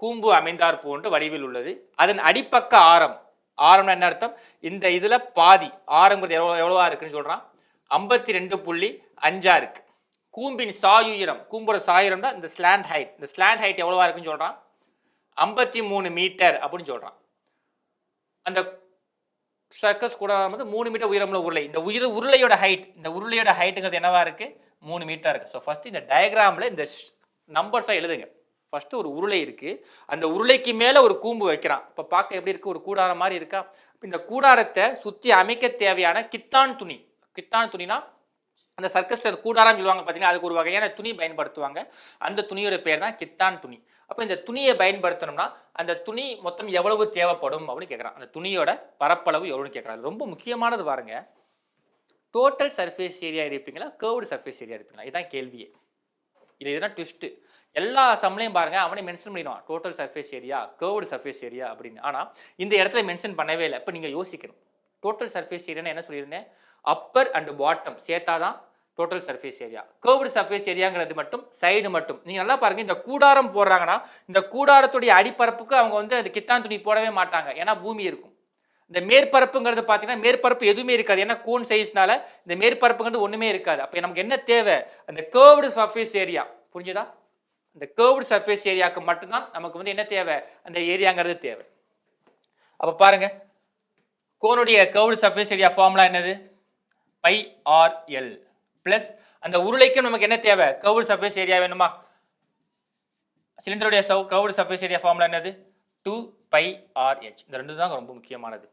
S1: கூம்பு அமைந்தார் போன்ற வடிவில் உள்ளது. அதன் அடிப்பக்க ஆரம்னா என்ன அர்த்தம் இந்த இதுல பாதி ஆரங்கிறது எவ்வளவா இருக்குன்னு சொல்றான் 52.5 இருக்கு. கூம்பின் சாயுயரம் கூம்போட சாயுரம் தான் இந்த ஸ்லாண்ட் ஹைட். இந்த ஸ்லாண்ட் ஹைட் எவ்வளவா இருக்குன்னு சொல்றான் 53 மீட்டர் அப்படின்னு சொல்றான். அந்த சர்க்கஸ் கூட வந்து 3 மீட்டர் உயரமுள்ள உருளை. இந்த உருளையோட ஹைட்டுங்கிறது என்னவா இருக்கு 3 மீட்டர் இருக்கு. ஸோ ஃபர்ஸ்ட் இந்த டயக்ராம்ல இந்த நம்பர்ஸா எழுதுங்க. ஃபர்ஸ்ட் ஒரு உருளை இருக்கு. அந்த உருளைக்கு மேல ஒரு கூம்பு வைக்கிறான். இப்ப பார்க்க எப்படி இருக்கு ஒரு கூடாரம் மாதிரி இருக்கா. இந்த கூடாரத்தை சுத்தி அமைக்க தேவையான கித்தான் துணினா அந்த சர்க்கஸ்ல கூடாரம் சொல்லுவாங்க பார்த்தீங்கன்னா அதுக்கு ஒரு வகையான துணி பயன்படுத்துவாங்க. அந்த துணியோட பேர் தான் கித்தான் துணி. அப்போ இந்த துணியை பயன்படுத்தணும்னா அந்த துணி மொத்தம் எவ்வளவு தேவைப்படும் அப்படின்னு கேட்குறான். அந்த துணியோட பரப்பளவு எவ்வளவுன்னு கேட்குறாங்க. ரொம்ப முக்கியமானது பாருங்க. டோட்டல் சர்ஃபேஸ் ஏரியா இருப்பீங்களா கர்வ்டு சர்ஃபேஸ் ஏரியா இருப்பீங்களா இதுதான் கேள்வியே. இதுதான் ட்விஸ்ட். எல்லா சம்லையும் பாருங்க அவனே மென்ஷன் பண்ணிடுவான் total surface area curved surface area அப்படின்னு. ஆனால் இந்த இடத்துல மென்ஷன் பண்ணவே இல்லை. இப்போ நீங்கள் யோசிக்கணும் டோட்டல் சர்ஃபேஸ் ஏரியான்னு என்ன சொல்லியிருந்தேன் அப்பர் அண்ட் பாட்டம் சேர்த்தாதான் total surface area. Curved surface ஏரியாங்கிறது மட்டும் சைடு மட்டும். நீங்க நல்லா பாருங்க இந்த கூடாரம் போடுறாங்கன்னா இந்த கூடாரத்துடைய அடிப்பரப்புக்கு அவங்க வந்து அது கித்தான் துணி போடவே மாட்டாங்க. ஏன்னா பூமி இருக்கும். இந்த மேற்பரப்புங்கிறது பார்த்தீங்கன்னா மேற்பரப்பு எதுவுமே இருக்காது. ஏன்னா கோன் சைஸ்னால இந்த மேற்பரப்புங்கிறது ஒண்ணுமே இருக்காது. அப்போ நமக்கு என்ன தேவை அந்த கர்வ்டு சர்ஃபேஸ் ஏரியா. புரிஞ்சுதா இந்த கர்வ்டு சர்ஃபேஸ் ஏரியாவுக்கு மட்டும்தான் நமக்கு வந்து என்ன தேவை அந்த ஏரியாங்கிறது தேவை. அப்போ பாருங்க கோனுடைய கர்வ்டு சர்ஃபேஸ் ஏரியா ஃபார்முலா என்னது πr/l பிளஸ் அந்த உருளைக்கும் நமக்கு என்ன தேவை கர்வ்டு சர்ஃபேஸ் ஏரியா வேணுமா. சிலிண்டருடைய கர்வ்டு சர்ஃபேஸ் ஏரியா ஃபார்முலா என்னது 2πr/h. இந்த ரெண்டு தான் ரொம்ப முக்கியமானது.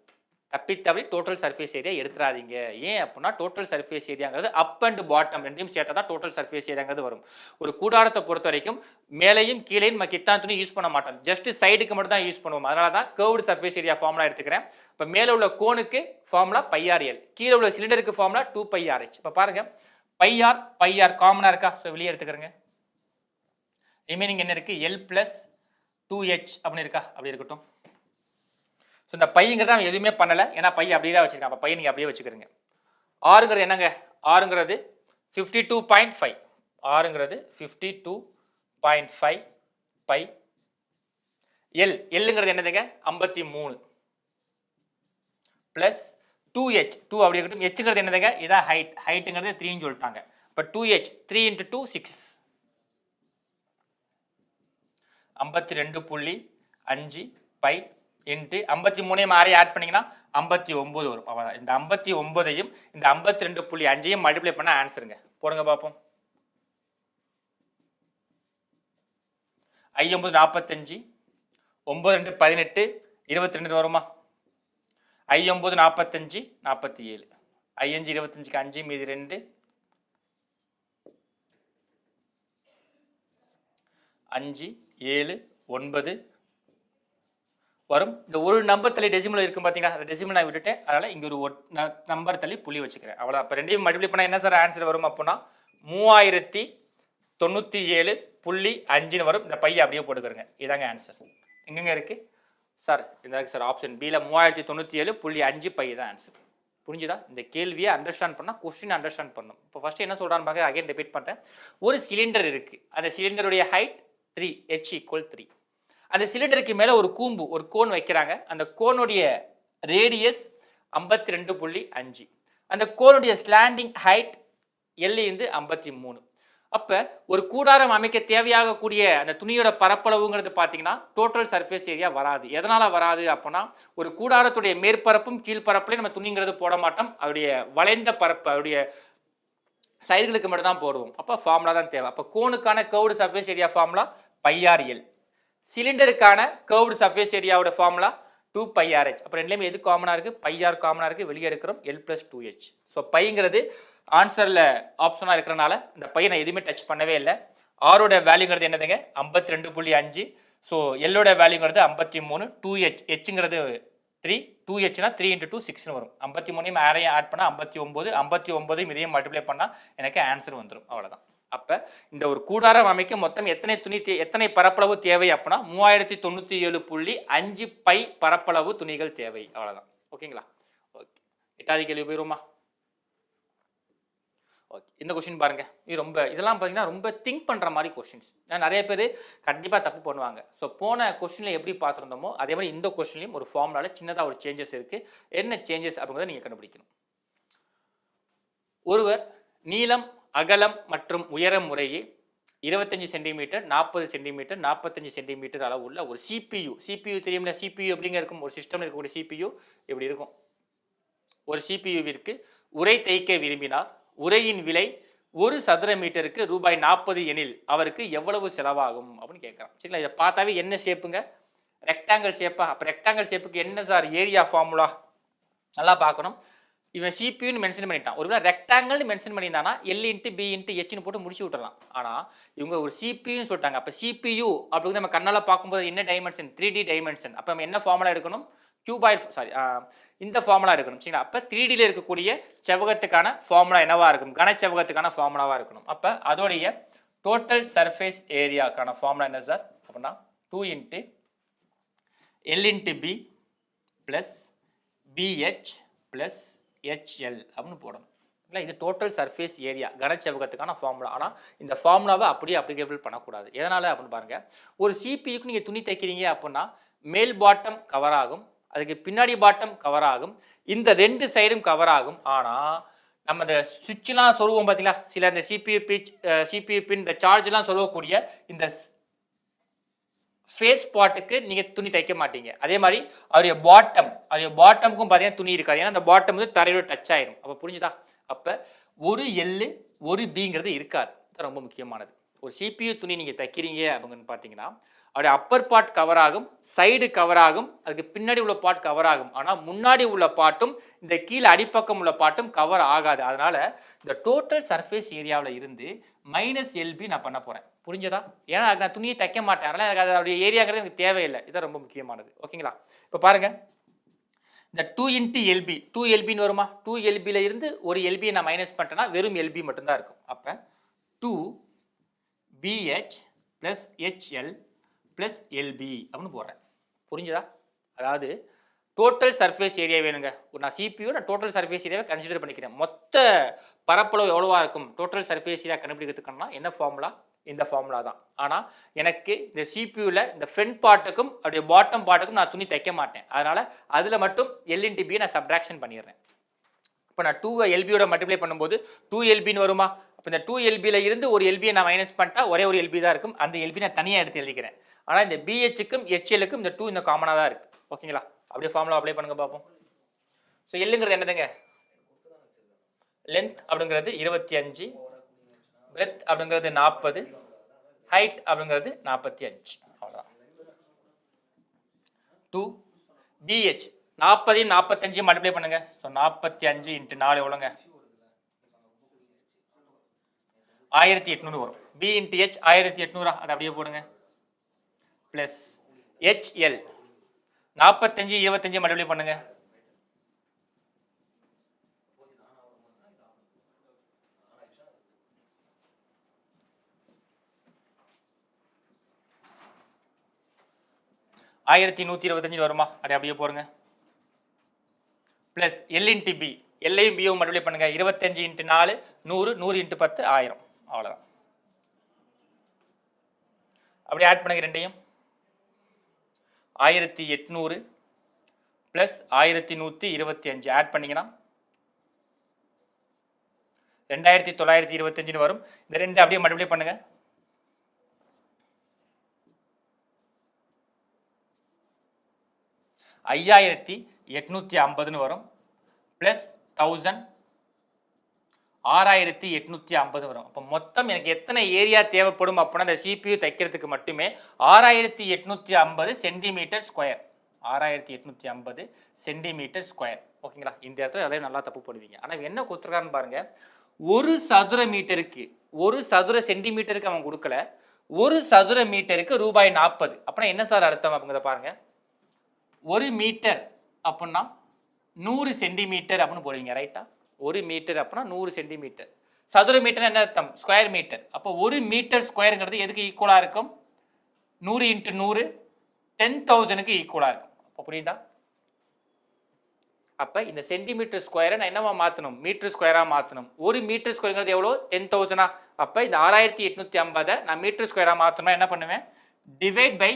S1: தப்பித்தவரை டோட்டல் சர்ஃபேஸ் ஏரியா எடுத்துறாதீங்க. ஏன் அப்படின்னா டோட்டல் சர்ஃபேஸ் ஏரியாங்கிறது அப் அண்ட் பாட்டம் ரெண்டையும் சேர்த்தா தான் டோட்டல் சர்ஃபேஸ் ஏரியாங்கிறது வரும். ஒரு கூடாரத்தை பொறுத்த வரைக்கும் மேலையும் கீழையும் நம்ம கித்தான் துணி யூஸ் பண்ண மாட்டோம். ஜஸ்ட் சைடுக்கு மட்டும் தான் யூஸ் பண்ணுவோம். அதனால தான் கர்வ்டு சர்ஃபேஸ் ஏரியா ஃபார்முலா எடுத்துக்கிறேன். இப்போ மேலே உள்ள கோனுக்கு ஃபார்முலா πr/l, கீழே உள்ள சிலிண்டருக்கு ஃபார்முலா 2πr/h. இப்போ பாருங்க πr காமனா இருக்கா. ஸோ வெளியே எடுத்துக்கிறேங்க. ரிமைனிங் என்ன இருக்கு l பிளஸ் 2h அப்படின்னு இருக்கா, அப்படி இருக்கட்டும். ஸோ இந்த பையங்கிறத அவன் எதுவுமே பண்ணலை, ஏன்னா பையன் அப்படியே தான் வச்சிருக்கான். அப்போ பையன் நீங்கள் அப்படியே வச்சுக்கிறீங்க. ஆறுங்கிறது என்னங்க, ஆறுங்கிறது 52.5, ஆறுங்கிறது 52.5 பை. எல்லுங்கிறது என்னதுங்க 53 பிளஸ் 2h, 2 அப்படி இருக்கட்டும். ஹெச்ங்கிறது என்னதுங்க, இதான் ஹைட், ஹைட்டுங்கிறது 3ன்னு சொல்லிட்டாங்க. இப்போ 2h 3 × 2 6, 52.5 பை இன்ட்டு 53 ஆறையும் ஆட் பண்ணிங்கன்னா 59 வரும். அவ்வளோதான். இந்த 59ஐயும் இந்த 52.5ஐயும் மல்டிப்ளை பண்ண ஆன்சருங்க. போடுங்க பார்ப்போம். 5 9 45, 9 2 18, 22 வருமா? 5 9 45 47, 5 25க்கு 5 மீதி 2, 5 7 9 வரும். இந்த ஒரு நம்பர் தள்ளி டெசிமல் இருக்கும் பார்த்தீங்களா, டெசிமல் நான் விட்டுட்டேன், அதனால் இங்கே ஒரு நம்பர் தள்ளி புள்ளி வச்சுக்கிறேன். அவ்வளோ. அப்போ ரெண்டையும் மல்டிப்ளை பண்ணால் என்ன சார் ஆன்சர் வரும் அப்படின்னா 3097.5 வரும். இந்த பையை அப்படியே போட்டுக்கிறேங்க. இதாங்க ஆன்சர். எங்கெங்க இருக்குது சார்? இந்த சார் ஆப்ஷன் பியில் 3097.5 பை தான் ஆன்சர். புரிஞ்சுதா? இந்த கேள்வியை அண்டர்ஸ்டாண்ட் பண்ணால் கொஸ்டின் அண்டர்ஸ்டாண்ட் பண்ணணும். இப்போ ஃபஸ்ட்டு என்ன சொல்கிறான்னு பார்க்க அகைன் ரிப்பீட் பண்ணுறேன். ஒரு சிலிண்டர் இருக்குது, அந்த சிலிண்டருடைய ஹைட் 3, h = 3. அந்த சிலிண்டருக்கு மேலே ஒரு கூம்பு, ஒரு கோன் வைக்கிறாங்க. அந்த கோனுடைய ரேடியஸ் 52.5, அந்த கோனுடைய ஸ்லாண்டிங் ஹைட் L × 53. அப்போ ஒரு கூடாரம் அமைக்க தேவையாகக்கூடிய அந்த துணியோட பரப்பளவுங்கிறது பார்த்தீங்கன்னா டோட்டல் சர்ஃபேஸ் ஏரியா வராது. எதனால் வராது அப்படின்னா, ஒரு கூடாரத்துடைய மேற்பரப்பும் கீழ்பரப்புலையும் நம்ம துணிங்கிறது போட மாட்டோம். அதோடைய வளைந்த பரப்பு, அதோடைய சைடுகளுக்கு மட்டும் தான் போடுவோம். அப்போ ஃபார்முலா தான் தேவை. அப்போ கோனுக்கான curved surface area formula πr/L, சிலிண்டருக்கான கர்வ்டு சர்ஃபேஸ் ஏரியாவோட ஃபார்முலா 2πr/h. அப்போ ரெண்டுலேயுமே எது காமனாக இருக்குது? πr காமனாக இருக்குது, வெளியே எடுக்கிறோம் L + 2h. ஸோ பைங்கிறது ஆன்சரில் ஆப்ஷனாக இருக்கிறனால இந்த பையை நான் எதுவுமே டச் பண்ணவே இல்லை. ஆரோட வேல்யூங்கிறது என்னதுங்க 52.5. ஸோ எல்லோட வேல்யூங்கிறது 53, 2h, ஹெச்ங்கிறது 3, 2hனா 3 × 2 6ன்னு வரும். 53ஐயும் ஆரையும் ஆட் பண்ணால் 59, 59ஐயும் இதையும் மல்டிப்ளை பண்ணால் எனக்கு ஆன்சர் வந்துடும். அவ்வளோதான். அப்போ இந்த ஒரு கூடாரம் அமைக்க மொத்தம் எத்தனை பரப்பளவு தேவை அப்படின்னா 3097.5 பை பரப்பளவு துணிகள் தேவை. அவ்வளோதான். ஓகேங்களா? ஓகே, 8வது கேள்வி போயிருமா? ஓகே, இந்த கொஸ்டின் பாருங்க. இதெல்லாம் பார்த்தீங்கன்னா ரொம்ப திங்க் பண்ணுற மாதிரி கொஸ்டின்ஸ். நிறைய பேர் கண்டிப்பாக தப்பு பண்ணுவாங்க. ஸோ போன கொஸ்டினில் எப்படி பார்த்துருந்தோமோ அதே மாதிரி இந்த கொஸ்டின்லையும் ஒரு ஃபார்முலாவில் சின்னதாக ஒரு சேஞ்சஸ் இருக்குது. என்ன சேஞ்சஸ் அப்படிங்கிறத நீங்கள் கண்டுபிடிக்கணும். ஒருவர் நீளம், அகலம் மற்றும் உயரம் முறையே 25 சென்டிமீட்டர், 40 சென்டிமீட்டர், 45 சென்டிமீட்டர் அளவுள்ள ஒரு CPU தெரியும்ல, CPU எப்படிங்க இருக்கும்? ஒரு சிஸ்டம் இருக்கக்கூடிய CPU எப்படி இருக்கும்? ஒரு CPUவிற்கு உரை தைக்க விரும்பினார். உரையின் விலை 1 சதுர மீட்டருக்கு ரூபாய் 40 எனில் அவருக்கு எவ்வளவு செலவாகும் அப்படின்னு கேட்குறான். சரிங்களா? இதை பார்த்தாவே என்ன ஷேப்புங்க? ரெக்டாங்கிள் ஷேப்பா? அப்போ ரெக்டாங்கிள் ஷேப்புக்கு என்ன சார் ஏரியா ஃபார்முலா? நல்லா பார்க்கணும். இவன் சிபியூன்னு மென்ஷன் பண்ணிட்டான். ஒருவேளை ரெக்டாங்கிள்னு மென்ஷன் பண்ணியிருந்தானா L × B × Hன்னு போட்டு முடிச்சு விட்டுறலாம். ஆனால் இவங்க ஒரு சிபியூன்னு சொல்லிட்டாங்க. அப்போ CPU அப்படிங்கிறது நம்ம கண்ணால் பார்க்கும்போது என்ன டைமென்ஷன்? 3D dimension. அப்போ நம்ம என்ன ஃபார்முலா எடுக்கணும்? இந்த ஃபார்முலா இருக்கணும். சரிங்களா? அப்போ 3Dயில் இருக்கக்கூடிய செவ்வகத்துக்கான ஃபார்முலா என்னவா இருக்கும்? கனச்செவ்வகத்துக்கான ஃபார்முலாவாக இருக்கணும். அப்போ அதோடைய டோட்டல் சர்ஃபேஸ் ஏரியாக்கான ஃபார்முலா என்ன சார் அப்படின்னா 2 × L × B + BH + HL அப்படின்னு போடணும். இல்லை, இது டோட்டல் சர்ஃபேஸ் ஏரியா கனச்செவ்வகத்துக்கான ஃபார்முலா. ஆனால் இந்த ஃபார்முலாவை அப்படியே அப்ளிகேபிள் பண்ணக்கூடாது. எதனால் அப்படின்னு பாருங்கள். ஒரு சிபியூக்கு நீங்கள் துணி தைக்கிறீங்க அப்படின்னா மேல் பாட்டம் கவர் ஆகும், அதுக்கு பின்னாடி பாட்டம் கவர் ஆகும், இந்த 2 சைடும் கவர் ஆகும். ஆனால் நம்ம இந்த சுவிட்செலாம் சொல்லுவோம் பார்த்தீங்களா, சில இந்த சிபியூ பின் இந்த சார்ஜ்லாம் சொல்லக்கூடிய இந்த ஃபேஸ் பாட்டுக்கு நீங்கள் துணி தைக்க மாட்டீங்க. அதே மாதிரி அவருடைய பாட்டமுக்கும் பார்த்தீங்கன்னா துணி இருக்காது. ஏன்னா அந்த பாட்டம் வந்து தரையோட டச் ஆயிடும். அப்போ புரிஞ்சுதா? அப்போ ஒரு எல் ஒரு பிங்கிறது இருக்காது. இது ரொம்ப முக்கியமானது. ஒரு CPU துணி நீங்கள் தைக்கிறீங்க அப்படின்னு பார்த்தீங்கன்னா அவருடைய அப்பர் பார்ட் கவர் ஆகும், சைடு கவர் ஆகும், அதுக்கு பின்னாடி உள்ள பார்ட் கவர் ஆகும். ஆனால் முன்னாடி உள்ள பாட்டும் இந்த கீழே அடிப்பக்கம் உள்ள பாட்டும் கவர் ஆகாது. அதனால இந்த டோட்டல் சர்ஃபேஸ் ஏரியாவில் இருந்து -LB நான் பண்ண போகிறேன். புரிஞ்சதா? ஏன்னா அதுக்கு நான் துணியை தைக்க மாட்டேன். அதனால் எனக்கு அதோடைய ஏரியாங்கிறது எனக்கு தேவையில்லை. இதுதான் ரொம்ப முக்கியமானது. ஓகேங்களா? இப்போ பாருங்கள், இந்த 2 × LB 2LBன்னு வருமா? 2LBயில் இருந்து ஒரு LBயை நான் மைனஸ் பண்ணிட்டேன்னா வெறும் LB மட்டும்தான் இருக்கும். அப்போ 2BH + HL ப்ளஸ் எல்பி அப்படின்னு போடுறேன். புரிஞ்சுதா? அதாவது டோட்டல் சர்ஃபேஸ் ஏரியா வேணுங்க. நான் சிபியூ நான் டோட்டல் சர்ஃபேஸ் ஏரியாவை கன்சிடர் பண்ணிக்கிறேன். மொத்த பரப்பளவு எவ்வளவா இருக்கும் டோட்டல் சர்ஃபேஸ் ஏரியா கண்டுபிடிக்கிறதுக்குன்னா என்ன ஃபார்முலா? இந்த ஃபார்முலா தான். ஆனால் எனக்கு இந்த சிபியூவில் இந்த ஃப்ரண்ட் பார்ட்டுக்கும் அப்படியே பாட்டம் பார்ட்டுக்கும் நான் துணி தைக்க மாட்டேன். அதனால் அதில் மட்டும் எல்இன்டிபியை நான் சப்ட்ராக்ஷன் பண்ணிடுறேன். இப்போ நான் 2 எல்பியோட மல்டிப்ளை பண்ணும்போது 2 எல்பின்னு வருமா? அப்போ இந்த 2 எல்பியில் இருந்து ஒரு எல்பியை நான் மைனஸ் பண்ணிட்டா ஒரே ஒரு எல்பி தான் இருக்கும். அந்த எல்பி நான் தனியாக எடுத்து எழுதிக்கிறேன். ஆனால் இந்த பிஹெச்சுக்கும் ஹெச்எலுக்கும் இந்த 2 இந்த காமனாக தான் இருக்குது. ஓகேங்களா? அப்படியே ஃபார்முலா அப்ளை பண்ணுங்க பார்ப்போம். ஸோ எல்லுங்கிறது என்னதுங்க? லென்த் அப்படிங்கிறது 25, பிரெத் அப்படிங்கிறது 40, ஹைட் அப்படிங்கிறது 45. அவ்வளோதான். 2 பிஹெச் 40 45 மல்டிப்ளை பண்ணுங்க. ஸோ 45 × 4 எவ்வளோங்க? 1800 வரும். பி × ஹெச் 1800 அதை அப்படியே போடுங்க. ப்ளஸ் ஹெச்எல் 45 25 மல்டிப்ளை பண்ணுங்க. 1125 வருமா? அதை அப்படியே போடுங்க. ப்ளஸ் எல்இன்டிபி எல்லையும் பியும் மல்டிப்ளை பண்ணுங்க. 25 × 4 100, 100 × 10 1000. அவ்வளோதான். அப்படியே ஆட் பண்ணுங்க ரெண்டையும். 1800 ப்ளஸ் 1125 ஆட் பண்ணிங்கன்னா 2925 வரும். இந்த ரெண்டு அப்படியே மல்டிப்ளை பண்ணுங்க. 5850 வரும். ப்ளஸ் 1000 6850 வரும். அப்போ மொத்தம் எனக்கு எத்தனை ஏரியா தேவைப்படும் அப்படின்னா அந்த சிபியூ தைக்கிறதுக்கு மட்டுமே 6850 சென்டிமீட்டர் ஸ்கொயர். 6850 centimetre square. ஓகேங்களா? இந்த இடத்துல நிறைய நல்லா தப்பு போடுவீங்க. ஆனால் என்ன கொடுத்துருக்கான்னு பாருங்க. ஒரு சதுர மீட்டருக்கு, ஒரு சதுர சென்டிமீட்டருக்கு அவன் கொடுக்கல, ஒரு சதுர மீட்டருக்கு ரூபாய் 40. அப்படின்னா என்ன சார் அர்த்தம் அப்படிங்கிறத பாருங்க. ஒரு மீட்டர் அப்படின்னா 100 சென்டிமீட்டர் அப்படின்னு போடுவீங்க. ரைட்டா? ஒரு மீட்டர் அப்படின்னா 100 சென்டிமீட்டர். சதுர மீட்டர் என்ன அர்த்தம்? Square metre. அப்போ ஒரு மீட்டர் ஸ்கொயருங்கிறது எதுக்கு ஈக்குவலாக இருக்கும்? 100 × 100 10,000க்கு ஈக்குவலாக இருக்கும். அப்போ புரியுதா? அப்போ இந்த சென்டிமீட்டர் ஸ்கொயரை நான் என்னவா மாற்றணும்? மீட்டர் ஸ்கொயராக மாற்றணும். ஒரு மீட்டர் ஸ்கொயருங்கிறது எவ்வளோ? 10,000. அப்போ இந்த 6850 நான் மீட்டர் ஸ்கொயராக மாற்றணும்னா என்ன பண்ணுவேன்? டிவைட் பை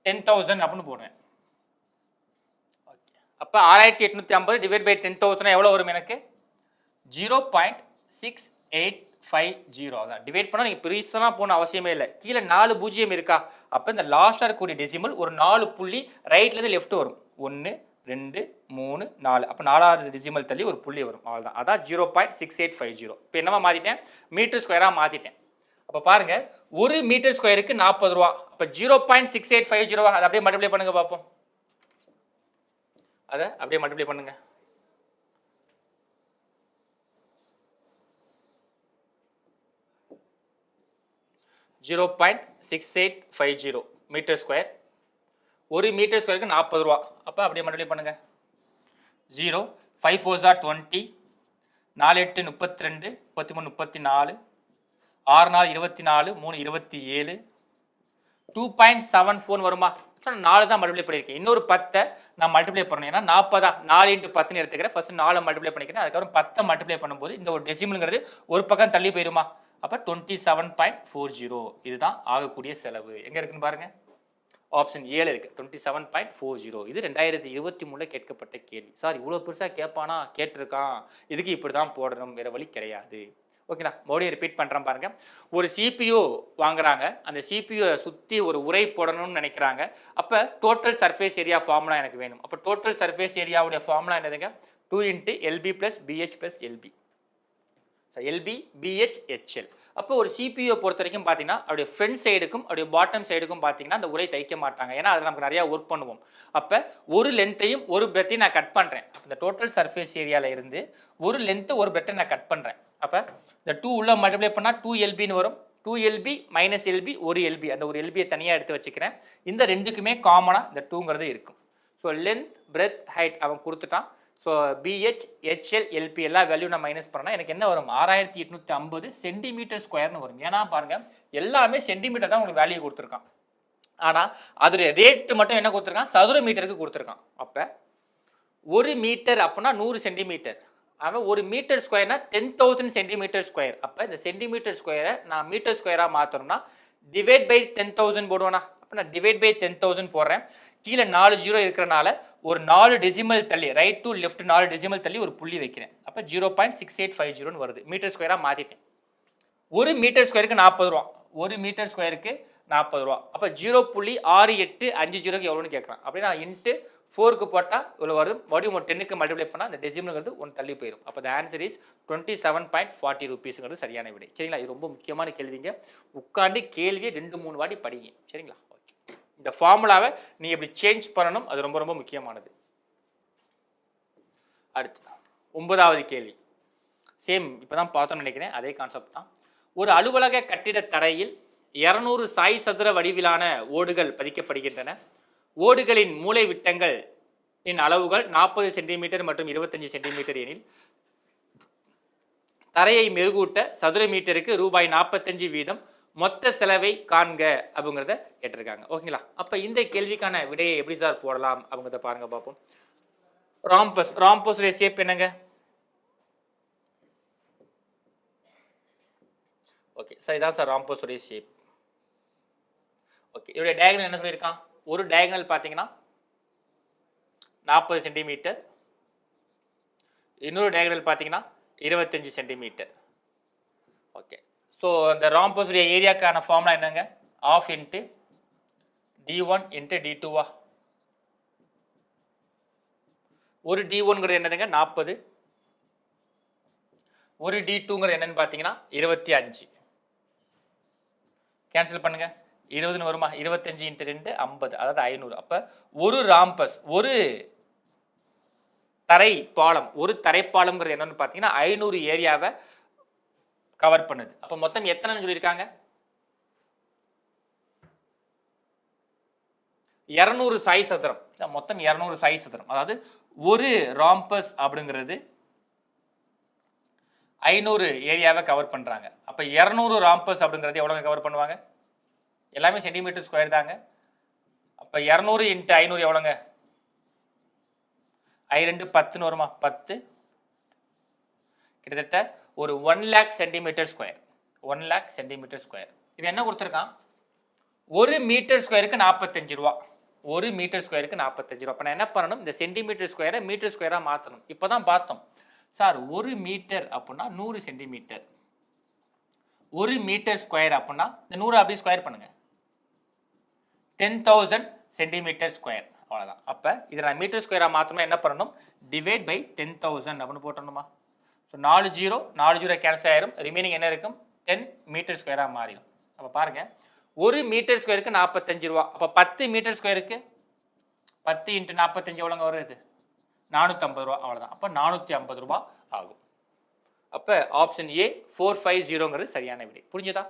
S1: 10,000 அப்படின்னு போடுவேன். அப்போ 6850 டிவைட் பை 10,000 எவ்வளோ வரும் எனக்கு? 0.6850 தான். டிவைட் பண்ணால் நீங்கள் பெருசாக போகணும் அவசியமே இல்லை. கீழே 4 பூஜ்ஜியம் இருக்கா? அப்போ இந்த லாஸ்ட்டாக இருக்கக்கூடிய டெசிமல் ஒரு 4 புள்ளி ரைட்லேருந்து லெஃப்ட் வரும். 1 2 3 4. அப்போ 4வது டெசிமல் தள்ளி ஒரு புள்ளி வரும். அவ்வளோதான். அதான் 0.6850. இப்போ என்னவா மாற்றிட்டேன்? மீட்டர் ஸ்கொயராக மாற்றிட்டேன். அப்போ பாருங்க, ஒரு மீட்டர் ஸ்கொயருக்கு 40 ரூபா. அப்போ 0.6850 அதை அப்படியே மல்டிப்ளை பண்ணுங்க பார்ப்போம். அதை அப்படியே மல்டிப்ளை பண்ணுங்க. 0.6850 மீட்டர் ஸ்கொயர். ஒரு மீட்டர் ஸ்கொயருக்கு 40 ரூபா. அப்போ அப்படியே மல்டிப்ளை பண்ணுங்க. 0 5 4 20, 4 8 32, 33 34, 6 4 24, 3 27, 2.74 வருமா? 4 தான் மல்டிப்ளை பண்ணியிருக்கேன். இன்னொரு 10 நான் மல்டிப்ளை பண்ணணும். ஏன்னா 40 4 × 10 எடுத்துக்கிறேன். ஃபர்ஸ்ட் 4 மல்டிப்ளை பண்ணிக்கிறேன். அதுக்கப்புறம் 10 மல்டிப்ளை பண்ணும்போது இந்த ஒரு டெசிமல்ங்கிறது ஒரு பக்கம் தள்ளி போயிருமா? அப்போ 27.40 இதுதான் ஆகக்கூடிய செலவு. எங்கே இருக்குன்னு பாருங்க. ஆப்ஷன் 7 இருக்கு. 27.40. இது 2023 கேட்கப்பட்ட கேள்வி. சார் இவ்வளோ பெருசாக கேட்பானா? கேட்டிருக்கான். இதுக்கு இப்படி தான் போடணும், வேற வழி கிடையாது. ஓகேங்களா? மறுபடியும் ரிப்பீட் பண்ணுறேன் பாருங்க. ஒரு சிபியூ வாங்குறாங்க. அந்த சிபியூவை சுற்றி ஒரு உரை போடணும்னு நினைக்கிறாங்க. அப்போ டோட்டல் சர்ஃபேஸ் ஏரியா ஃபார்முலா எனக்கு வேணும். அப்போ டோட்டல் சர்ஃபேஸ் ஏரியாவுடைய ஃபார்முலா என்னதுங்க? 2 × LB + BH + LB. LB BH HL. அப்போ ஒரு சிபியூ பொறுத்த வரைக்கும் பார்த்தீங்கன்னா அவருடைய ஃப்ரண்ட் சைடுக்கும் அவருடைய பாட்டம் சைடுக்கும் பார்த்தீங்கன்னா அந்த உரை தைக்க மாட்டாங்க. ஏன்னா அதில் நமக்கு நிறையா ஒர்க் பண்ணுவோம். அப்போ ஒரு லென்த்தையும் ஒரு பிரெத்தையும் நான் கட் பண்ணுறேன். இந்த டோட்டல் சர்ஃபேஸ் ஏரியாவில் இருந்து ஒரு லென்த்து ஒரு பிரெட்டை நான் கட் பண்ணுறேன். அப்போ இந்த 2 உள்ள மல்டிப்ளை பண்ணால் 2 LBன்னு வரும். 2 LB - LB 1 LB. அந்த ஒரு LBயை தனியாக எடுத்து வச்சுக்கிறேன். இந்த ரெண்டுக்குமே காமனாக இந்த 2ங்கிறது இருக்கும். ஸோ லென்த் பிரெத் ஹைட் அவன் கொடுத்துட்டான். ஸோ BH HL LP எல்லா வேல்யூ நான் மைனஸ் பண்ணால் எனக்கு என்ன வரும்? 6850 சென்டிமீட்டர் ஸ்கொயர்னு வரும். ஏன்னா பாருங்கள் எல்லாமே சென்டிமீட்டர் தான் உங்களுக்கு வேல்யூ கொடுத்துருக்கான். ஆனால் அதோடைய ரேட்டு மட்டும் என்ன கொடுத்துருக்கான், சதுர மீட்டருக்கு கொடுத்துருக்கான். அப்போ 1 மீட்டர் அப்படின்னா 100 சென்டிமீட்டர். அவன் 1 மீட்டர் ஸ்கொயர்னா 10,000 சென்டிமீட்டர் ஸ்கொயர். அப்போ இந்த சென்டிமீட்டர் ஸ்கொயரை நான் மீட்டர் ஸ்கொயராக மாற்றணும்னா டிவைட் பை 10,000 போடுவேனா. அப்போ நான் டிவைட் பை 10,000 போடுறேன். கீழே 4 ஜீரோ இருக்கிறனால ஒரு 4 டெசிமல் தள்ளி, ரைட் டு லெஃப்ட் 4 டெசிமல் தள்ளி ஒரு புள்ளி வைக்கிறேன். அப்போ 0.6850 வருது. மீட்டர் ஸ்கொயராக மாற்றிட்டேன். 1 மீட்டர் ஸ்கொயருக்கு 40 ரூபா. 1 மீட்டர் ஸ்கொயருக்கு 40 ரூபா. அப்போ 0.6850 எவ்வளோன்னு கேட்குறான். அப்படின்னா இன்ட்டு 4க்கு போட்டால் இவ்வளோ வரும். மறுபடியும் ஒரு 10க்கு மல்டிப்ளை பண்ணால் அந்த டெசிமல்ங்கிறது ஒன்று தள்ளி போயிடும். அப்போ த ஆன்சர் இஸ் 27.40 ரூபீஸுங்கிறது சரியான விடை. சரிங்களா, இது ரொம்ப முக்கியமான கேள்விங்க. உட்காந்து கேள்வியை 2-3 வாட்டி படிங்க. சரிங்களா, ஓகே. இந்த ஃபார்முலாவை நீ எப்படி சேஞ்ச் பண்ணணும், அது ரொம்ப ரொம்ப முக்கியமானது. அடுத்து 9வது கேள்வி. சேம் இப்போ தான் பார்த்தோம்னு நினைக்கிறேன், அதே கான்செப்ட் தான். ஒரு அலுவலக கட்டிட தரையில் 200 சாய் சதுர வடிவிலான ஓடுகள் பதிக்கப்படுகின்றன. ஓடுகளின் மூலை விட்டங்கள் அளவுகள் 40 சென்டிமீட்டர் மற்றும் 25 சென்டிமீட்டர் எனில் தரையை மெருகூட்ட சதுர மீட்டருக்கு ரூபாய் 45 வீதம் மொத்த செலவை காண்க அப்படிங்கிறத கேட்டிருக்காங்க. ஓகேங்களா, அப்போ இந்த கேள்விக்கான விடையை எப்படி சார் போடலாம் அப்படிங்கிறத பாருங்க பார்ப்போம். ராம்பஸ், ராம்பஸுடைய ஷேப் என்னங்க? ஓகே சார், இதான் சார் ராம்பஸுடைய ஷேப். ஓகே, இதோடைய டயகனல் என்ன சொல்லியிருக்கான்? ஒரு டயகனல் பார்த்தீங்கன்னா 40 சென்டிமீட்டர், இன்னொரு டயகனல் பார்த்தீங்கன்னா 25 சென்டிமீட்டர். ஓகே, ஸோ இந்த ராம்பஸுடைய ஏரியாக்கான ஃபார்முலா என்னங்க? ஆஃப் இன்ட்டு d1 இன்ட்டு d2வா? ஒரு d1ங்கிறது என்னதுங்க? 40. ஒரு d2ங்கிறது என்னன்னு பார்த்தீங்கன்னா 25. கேன்சல் பண்ணுங்க, 20 வருமா? 25 இன்ட்டு 2 50, அதாவது 500. அப்போ ஒரு ராம்பஸ், ஒரு தரை பாலம், ஒரு தரைப்பாலம்ங்கிறது என்னன்னு பார்த்தீங்கன்னா 500 ஏரியாவை கவர் பண்ணுது. அப்போ மொத்தம் எத்தனை சொல்லியிருக்காங்க? 200 சாய் சதுரம். மொத்தம் 200 சாய் சதுரம். அதாவது ஒரு ராம்பஸ் அப்படிங்கிறது 500 ஏரியாவை கவர் பண்றாங்க. அப்போ 200 ராம்பஸ் அப்படிங்கிறது எவ்வளவு கவர் பண்ணுவாங்க? எல்லாமே சென்டிமீட்டர் ஸ்கொயர் தாங்க. அப்போ 200 இன்ட்டு 500 எவ்வளோங்க? 2 10 வருமா? 10, கிட்டத்தட்ட ஒரு 1 lakh centimetre square. 1 lakh centimetre square. இது என்ன கொடுத்துருக்கான்? ஒரு மீட்டர் ஸ்கொயருக்கு 45 ரூபா. ஒரு மீட்டர் ஸ்கொயருக்கு 45 ரூபா. அப்போ நான் என்ன பண்ணணும்? இந்த சென்டிமீட்டர் ஸ்கொயரை மீட்டர் ஸ்கொயராக மாற்றணும். இப்போ தான் பார்த்தோம் சார், ஒரு மீட்டர் அப்படின்னா 100 சென்டிமீட்டர். ஒரு மீட்டர் ஸ்கொயர் அப்படின்னா இந்த 100 அப்படி ஸ்கொயர் பண்ணுங்க, 10,000 சென்டிமீட்டர் ஸ்கொயர். அவ்வளோதான். அப்போ இதை நான் மீட்டர் ஸ்கொயராக மாற்றணும், என்ன பண்ணணும்? டிவைட் பை 10,000 அப்படின்னு போட்டணுமா? ஸோ 4 ஜீரோ கேன்சல் ஆயிரும். ரிமைனிங் என்ன இருக்கும்? 10 மீட்டர் ஸ்கொயராக மாறிடும். அப்போ பாருங்க, ஒரு மீட்டர் ஸ்கொயருக்கு 45 ரூபா. அப்போ 10 மீட்டர் ஸ்கொயருக்கு 10 இன்ட்டு 45 எவ்வளோங்க வருது? 450 ரூபா. அவ்வளோதான். அப்போ 450 ரூபா ஆகும். அப்போ ஆப்ஷன் ஏ 450ங்கிறது சரியான விடை. புரிஞ்சுதா?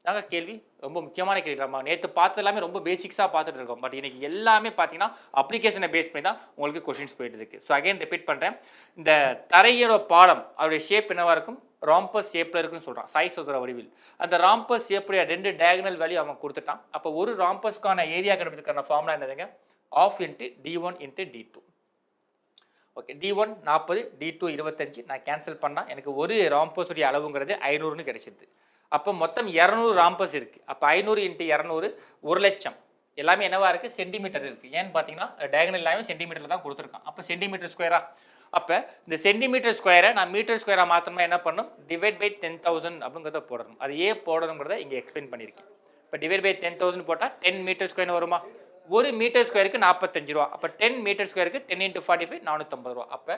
S1: தாங்க கேள்வி ரொம்ப முக்கியமான கேள்வி. நம்ம நேற்று பார்த்து எல்லாமே ரொம்ப பேசிக்ஸாக பார்த்துட்டு இருக்கோம். பட் இன்னைக்கு எல்லாமே பார்த்தீங்கன்னா அப்ளிகேஷனை பேஸ் பண்ணி தான் உங்களுக்கு கொஸ்டின்ஸ் போயிட்டு இருக்கு. ஸோ அகைன் ரிப்பீட் பண்ணுறேன், இந்த தரையோட பாலம் அதோடைய ஷேப் என்னவா இருக்கும்? ராம்பஸ் ஷேப்பில் இருக்குன்னு சொல்கிறான், சாய் சதுர வடிவில். அந்த ராம்பஸ் ஷேப்புடைய 2 டயகனல் வேல்யூ அவன் கொடுத்துட்டான். அப்போ ஒரு ராம்பஸ்க்கான ஏரியா கண்டுபிடிக்கிறதுக்கான ஃபார்முலா என்னதுங்க? Of into d1 into d2. Okay, d1 40, d2 25. நான் கேன்சல் பண்ணால் எனக்கு ஒரு ராம்பஸுடைய அளவுங்கிறது 500ன்னு கிடைச்சிது. அப்போ மொத்தம் 200 ராம்பஸ் இருக்குது. அப்போ 500 இன்ட்டு 200 1,00,000. எல்லாமே என்னவா இருக்குது? சென்டிமீட்டர் இருக்குது. ஏன்னு பார்த்தீங்கன்னா டயகனல் எல்லாமே சென்டிமீட்டரில் தான் கொடுத்துருக்கான். அப்போ சென்டிமீட்டர் ஸ்கொயரா? அப்போ இந்த சென்டிமீட்டர் ஸ்கொயரை நான் மீட்டர் ஸ்கொயராக மாற்றணும்னா என்ன பண்ணணும்? டிவைட் பை 10,000 அப்படிங்கிறத போடணும். அது ஏன் போடணுங்கிறத இங்கே எக்ஸ்பிளைன் பண்ணியிருக்கேன். இப்போ டிவைட் பை 10,000 போட்டால் 10 மீட்டர் ஸ்கொயர்னு வருமா? ஒரு மீட்டர் ஸ்கொயருக்கு 45 ரூபா. அப்போ 10 மீட்டர் ஸ்கொயருக்கு 10 இன்ட்டு 45 450 ரூபா. அப்போ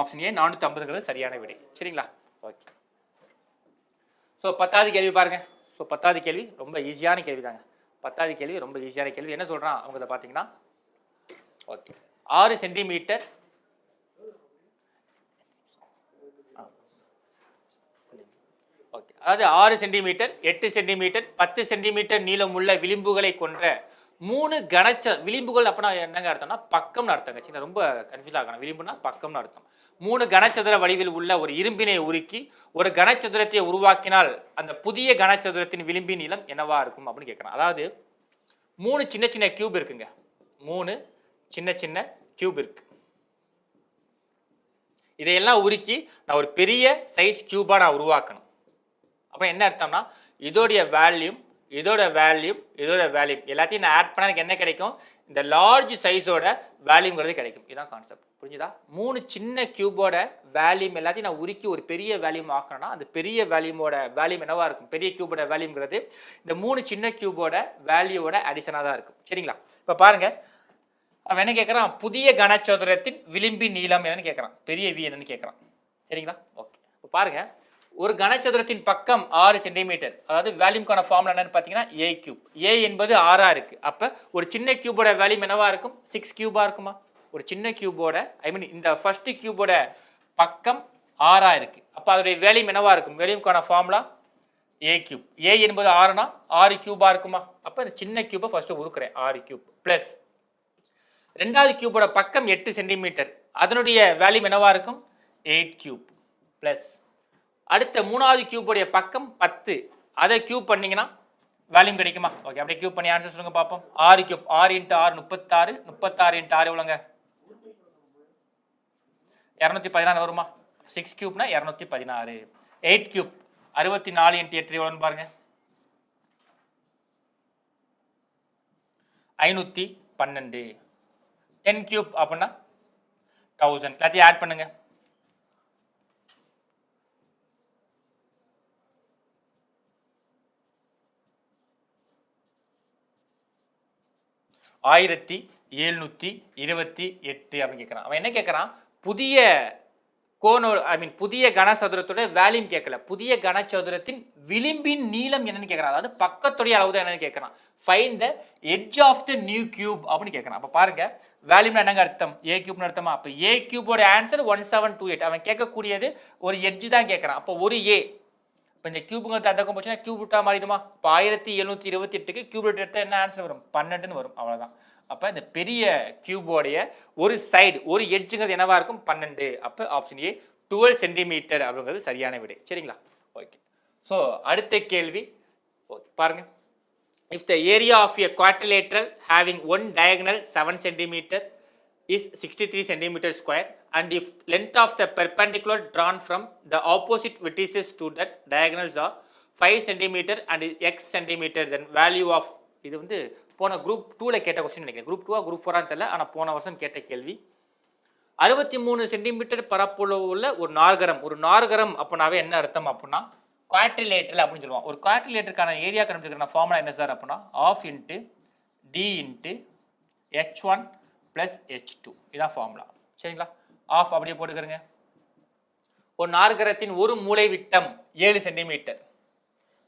S1: ஆப்ஷன் ஏ 450ங்கிறது சரியான விடை. சரிங்களா, ஓகே. ஸோ 10வது கேள்வி பாருங்க. ஸோ 10வது கேள்வி ரொம்ப ஈஸியான கேள்வி தாங்க. 10வது கேள்வி ரொம்ப ஈஸியான கேள்வி. என்ன சொல்கிறான் அவங்க பார்த்தீங்கன்னா, ஓகே, 6 சென்டிமீட்டர் ஓகே, அதாவது 6 சென்டிமீட்டர் 8 சென்டிமீட்டர் 10 சென்டிமீட்டர் நீளமுள்ள விளிம்புகளை கொண்ட 3 விளிம்புகள். அப்படின்னா என்னங்க அர்த்தம்னா பக்கம்னு அர்த்தங்க. சின்ன ரொம்ப கன்ஃபியூஸ் ஆகணும். விளிம்புனா பக்கம்னு அர்த்தம். 3 கனச்சதுர வடிவில் உள்ள ஒரு இரும்பினை உருக்கி ஒரு கனச்சதுரத்தை உருவாக்கினால் அந்த புதிய கனச்சதுரத்தின் விளிம்பின் நீளம் என்னவா இருக்கும் அப்படின்னு கேட்குறான். அதாவது 3 சின்ன சின்ன கியூப் இருக்குங்க. 3 சின்ன சின்ன கியூப் இருக்கு. இதையெல்லாம் உருக்கி நான் ஒரு பெரிய சைஸ் கியூபா நான் உருவாக்கணும். அப்ப என்ன அர்த்தம்னா இதோடைய வேல்யூம் இதோட வேல்யூம் இதோட வேல்யூம் எல்லாத்தையும் நான் ஆட் பண்ணா எனக்கு என்ன கிடைக்கும்? இந்த லார்ஜ் சைஸோட வேல்யூங்கிறது கிடைக்கும். இதான் கான்செப்ட். புரிஞ்சுதா? 3 சின்ன கியூபோட வேல்யூம் எல்லாத்தையும் நான் உருக்கி ஒரு பெரிய வேல்யூம் ஆக்கணும்னா அந்த பெரிய வேல்யூமோட வேல்யூம் என்னவா இருக்கும்? பெரிய கியூபோட வேல்யூங்கிறது இந்த 3 சின்ன கியூபோட வேல்யூவோட அடிஷனா தான் இருக்கும். சரிங்களா? இப்ப பாருங்க. அவன் என்ன கேட்கறான்? புதிய கனசதுரத்தின் விளிம்பின் நீளம் என்னன்னு கேட்கறான். பெரிய வி என்னன்னு கேட்கறான். சரிங்களா? ஓகே. இப்ப பாருங்க. ஒரு கனசதுரத்தின் பக்கம் 6 சென்டிமீட்டர். அதாவது வேல்யூம்கான ஃபார்முலா என்னன்னு பாத்தீங்கன்னா a கியூப். a என்பது 6ஆ இருக்கு. அப்ப ஒரு சின்ன கியூபோட வேல்யூம் என்னவா இருக்கும்? 6 கியூபா இருக்குமா? ஒரு சின்ன கியூபோட இந்த ஃபர்ஸ்ட் கியூபோட பக்கம் 6ஆ இருக்கு. அப்ப அதோட வேல்யூம் என்னவா இருக்கும்? வேல்யூம்கான ஃபார்முலா a கியூப். a என்பது 6னா 6 கியூபா இருக்குமா? அப்ப இந்த சின்ன கியூபை ஃபர்ஸ்ட் உருக்குறேன். 6 கியூப் பிளஸ் ரெண்டாவது கியூபோட பக்கம் 8 சென்டிமீட்டர். அதனுடைய வேல்யூம் என்னவா இருக்கும்? 8 கியூப் பிளஸ் அடுத்த மூணாவது கியூபோடைய பக்கம் 10. அதை கியூப் பண்ணீங்கன்னா வேல்யூம் கிடைக்குமா? ஓகே, அப்படியே கியூப் பண்ணி ஆன்சர் சொல்லுங்க பாப்போம். 6 கியூப் 6 × 6 36. 36 × 6 எவ்வளவுங்க? 216 வருமா? 6 கியூப்னா 216. 8 கியூப் 64 × 8 எவ்வளவுன்னு பாருங்க. 512. 10 கியூப் அப்படின்னா 1000. எல்லாத்தையும் ஆட் பண்ணுங்க. 1728 அப்படின்னு கேட்கறான். அவன் என்ன கேட்கறான்? புதிய புதிய கனசதுரத்தோட வேல்யூம் கேட்கல. புதிய கனசதுரத்தின் விளிம்பின் நீளம் என்னன்னு கேட்கறான். அதாவது பக்கத்துடைய அளவு தான் என்னன்னு கேட்கறான். Find the edge of the new cube அப்படின்னு கேட்கறான். அப்ப பாருங்க வேல்யூம்னா என்னங்க அர்த்தம்? a கியூப்னு அர்த்தமா? அப்ப a கியூபோட ஆன்சர் 1728. அவன் கேட்கக்கூடியது ஒரு எட்ஜ் தான் கேட்கறான். அப்ப ஒரு a. இப்போ இந்த கியூபுங்கிறது அந்த பக்கம் போச்சுன்னா கியூப் ரூட்டா மாறிடுமா? இப்போ 1728க்கு கியூப் ரூட் எடுத்தா என்ன ஆன்சர் வரும்? 12ன்னு வரும். அவ்வளவுதான். அப்ப இந்த பெரிய கியூபோடைய ஒரு சைடு ஒரு எட்ஜுங்கிறது என்னவா இருக்கும்? 12. அப்ப ஆப்ஷன் ஏ 12 சென்டிமீட்டர் அப்படிங்கிறது சரியான விடை. சரிங்களா? ஓகே. ஸோ அடுத்த கேள்வி பாருங்க. If the area of a quadrilateral having one diagonal 7 centimeter is 63 centimeter square and if length of the perpendicular drawn from the opposite vertices to that diagonals are 5 centimeter and x centimeter then value of இது வந்து போன group 2ல கேட்ட question நினைக்கிறேன். Group 2ஆ group 4ஆன்னு தெரியல. ஆனா போன வருஷம் கேட்ட கேள்வி. 63 சென்டிமீட்டர் பரப்பளவு உள்ள ஒரு நாற்கரம். ஒரு நாற்கரம் அப்படினாவே என்ன அர்த்தம் அப்படின்னா குவாட்ரிலேட்டரல் அப்படின்னு சொல்லுவோம். ஒரு குவாட்ரிலேட்டருக்கான ஏரியா கண்டுபிடிக்கிற ஃபார்முலா என்ன சார் அப்படின்னா ½ × d × h1 + h2. இதான் ஃபார்முலா. சரிங்களா? ½ அப்படியே போட்டுக்கிறங்க. ஒரு நாற்கரத்தின் ஒரு மூலை விட்டம் 7 சென்டிமீட்டர்.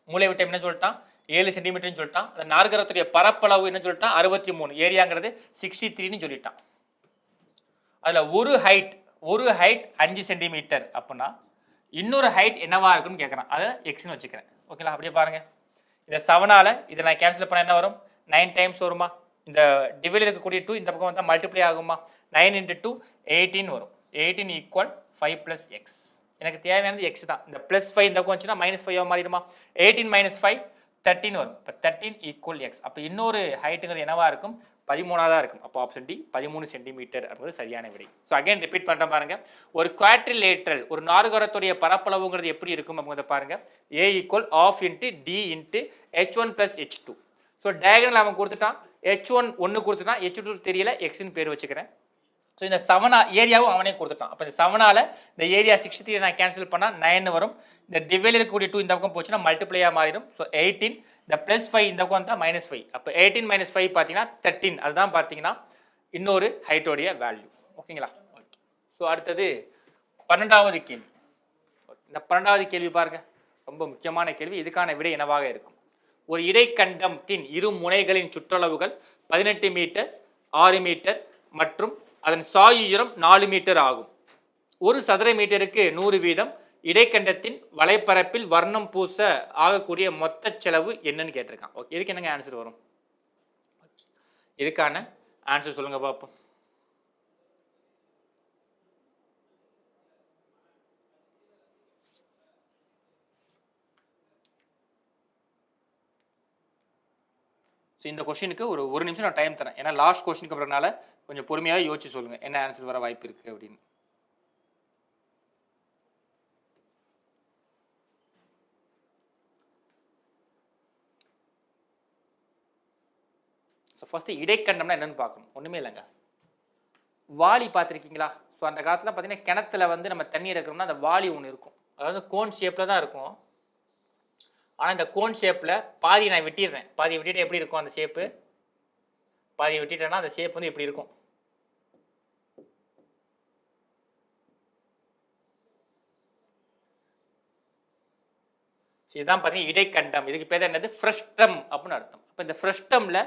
S1: மூலை விட்டம் என்ன சொல்லிட்டான்? 7 சென்டிமீட்டர்னு சொல்லிட்டான். அந்த நாற்கரத்துடைய பரப்பளவு என்ன சொல்லிட்டான்? 63. ஏரியாங்கிறது 63ன்னு சொல்லிட்டான். அதுல ஒரு ஹைட் 5 சென்டிமீட்டர் அப்படின்னா இன்னொரு ஹைட் என்னவா இருக்குன்னு கேட்கறான். அதை எக்ஸ்னு வச்சுக்கிறேன். ஓகேங்களா? அப்படியே பாருங்க. இந்த 7ஆல இதை நான் கேன்சல் பண்ண என்ன வரும்? 9 டைம்ஸ் வருமா? இந்த டிவைடில் இருக்கக்கூடிய 2 இந்த பக்கம் வந்தால் மல்டிப்ளை ஆகுமா? 9 × 2 18 வரும். 18 = 5 + x. எனக்கு தேவையானது எக்ஸ் தான். இந்த +5 இந்த பக்கம் வந்துச்சுன்னா -5 மாறிடுமா? 18 - 5 13 வரும். இப்போ 13 = x. அப்போ இன்னொரு ஹைட்டுங்கிறது என்னவா இருக்கும்? 13ஆக இருக்கும். அப்போ ஆப்ஷன் டி 13 சென்டிமீட்டர் அப்படிங்கிறது சரியான விடை. ஸோ அகைன் ரிப்பீட் பண்ணுற பாருங்க. ஒரு குவாட்ரிலேட்டரல் ஒரு நாற்கரத்துடைய பரப்பளவுங்கிறது எப்படி இருக்கும் அப்படிங்கிறத பாருங்க. a = ½ × d × h1 + h2. So diagonal அவன் கொடுத்துட்டான். h1 1 கொடுத்துட்டான். h2 தெரியல, எக்ஸ்ன்னு பேர் வச்சுக்கிறேன். ஸோ இந்த 7 ஏரியாவும் அவனே கொடுத்துட்டான். அப்போ இந்த 7ஆல இந்த ஏரியா 63 நான் கேன்சல் பண்ணால் 9 வரும். இந்த டிவைடில் இருக்கக்கூடிய 2 இந்த பக்கம் போச்சுன்னா மல்டிப்ளையாக மாறிடும். ஸோ 18 இந்த +5 இந்த பக்கம் வந்தால் -5. அப்போ 18 - 5 பார்த்தீங்கன்னா 13. அதுதான் பார்த்தீங்கன்னா இன்னொரு ஹைட்டோடைய வேல்யூ. ஓகேங்களா? ஓகே. ஸோ அடுத்தது 12வது கேள்வி. இந்த 12வது கேள்வி பாருங்க, ரொம்ப முக்கியமான கேள்வி. இதுக்கான விடை என்னவாக இருக்கும்? ஒரு இடைக்கண்டத்தின் இரு முனைகளின் சுற்றளவுகள் 18 மீட்டர், 6 மீட்டர் மற்றும் அதன் சாயுயரம் 4 மீட்டர் ஆகும். ஒரு சதுர மீட்டருக்கு 100 வீதம் இடைக்கண்டத்தின் வலைப்பரப்பில் வர்ணம் பூச ஆகக்கூடிய மொத்த செலவு என்னன்னு கேட்டிருக்கான். ஓகே, இதுக்கு என்னங்க ஆன்சர் வரும்? இதுக்கான ஆன்சர் சொல்லுங்க பார்ப்போம். ஸோ இந்த கொஸ்டினுக்கு ஒரு நிமிஷம் நான் டைம் தரேன். ஏன்னா லாஸ்ட் கொஸ்டினுக்கு அப்புறம்னால கொஞ்சம் பொறுமையாக யோசிச்சு சொல்லுங்கள் என்ன ஆன்சர் வர வாய்ப்பு இருக்குது அப்படின்னு. ஸோ ஃபஸ்ட்டு இடைக்கண்டம்னா என்னென்னு பார்க்கணும். ஒன்றுமே இல்லைங்க. வாளி பார்த்துருக்கீங்களா? ஸோ அந்த காலத்தில் பார்த்தீங்கன்னா கிணத்துல வந்து நம்ம தண்ணி எடுக்கிறோம்னா அந்த வாளி ஒன்று இருக்கும். அதாவது கோன் ஷேப்பில் தான் இருக்கும். ஆனால் இந்த கோன் ஷேப்பில் பாதி நான் வெட்டிடுறேன். பாதி வெட்டிட்டு எப்படி இருக்கும் அந்த ஷேப்பு? பாதி வெட்டிட்டேன்னா அந்த ஷேப் வந்து இப்படி இருக்கும். இதுதான் பார்த்தீங்கன்னா இடைக்கண்டம். இதுக்கு பேர் என்னது? ஃப்ரெஸ்டம் அப்படின்னு அர்த்தம். அப்போ இந்த ஃப்ரெஸ்டமில்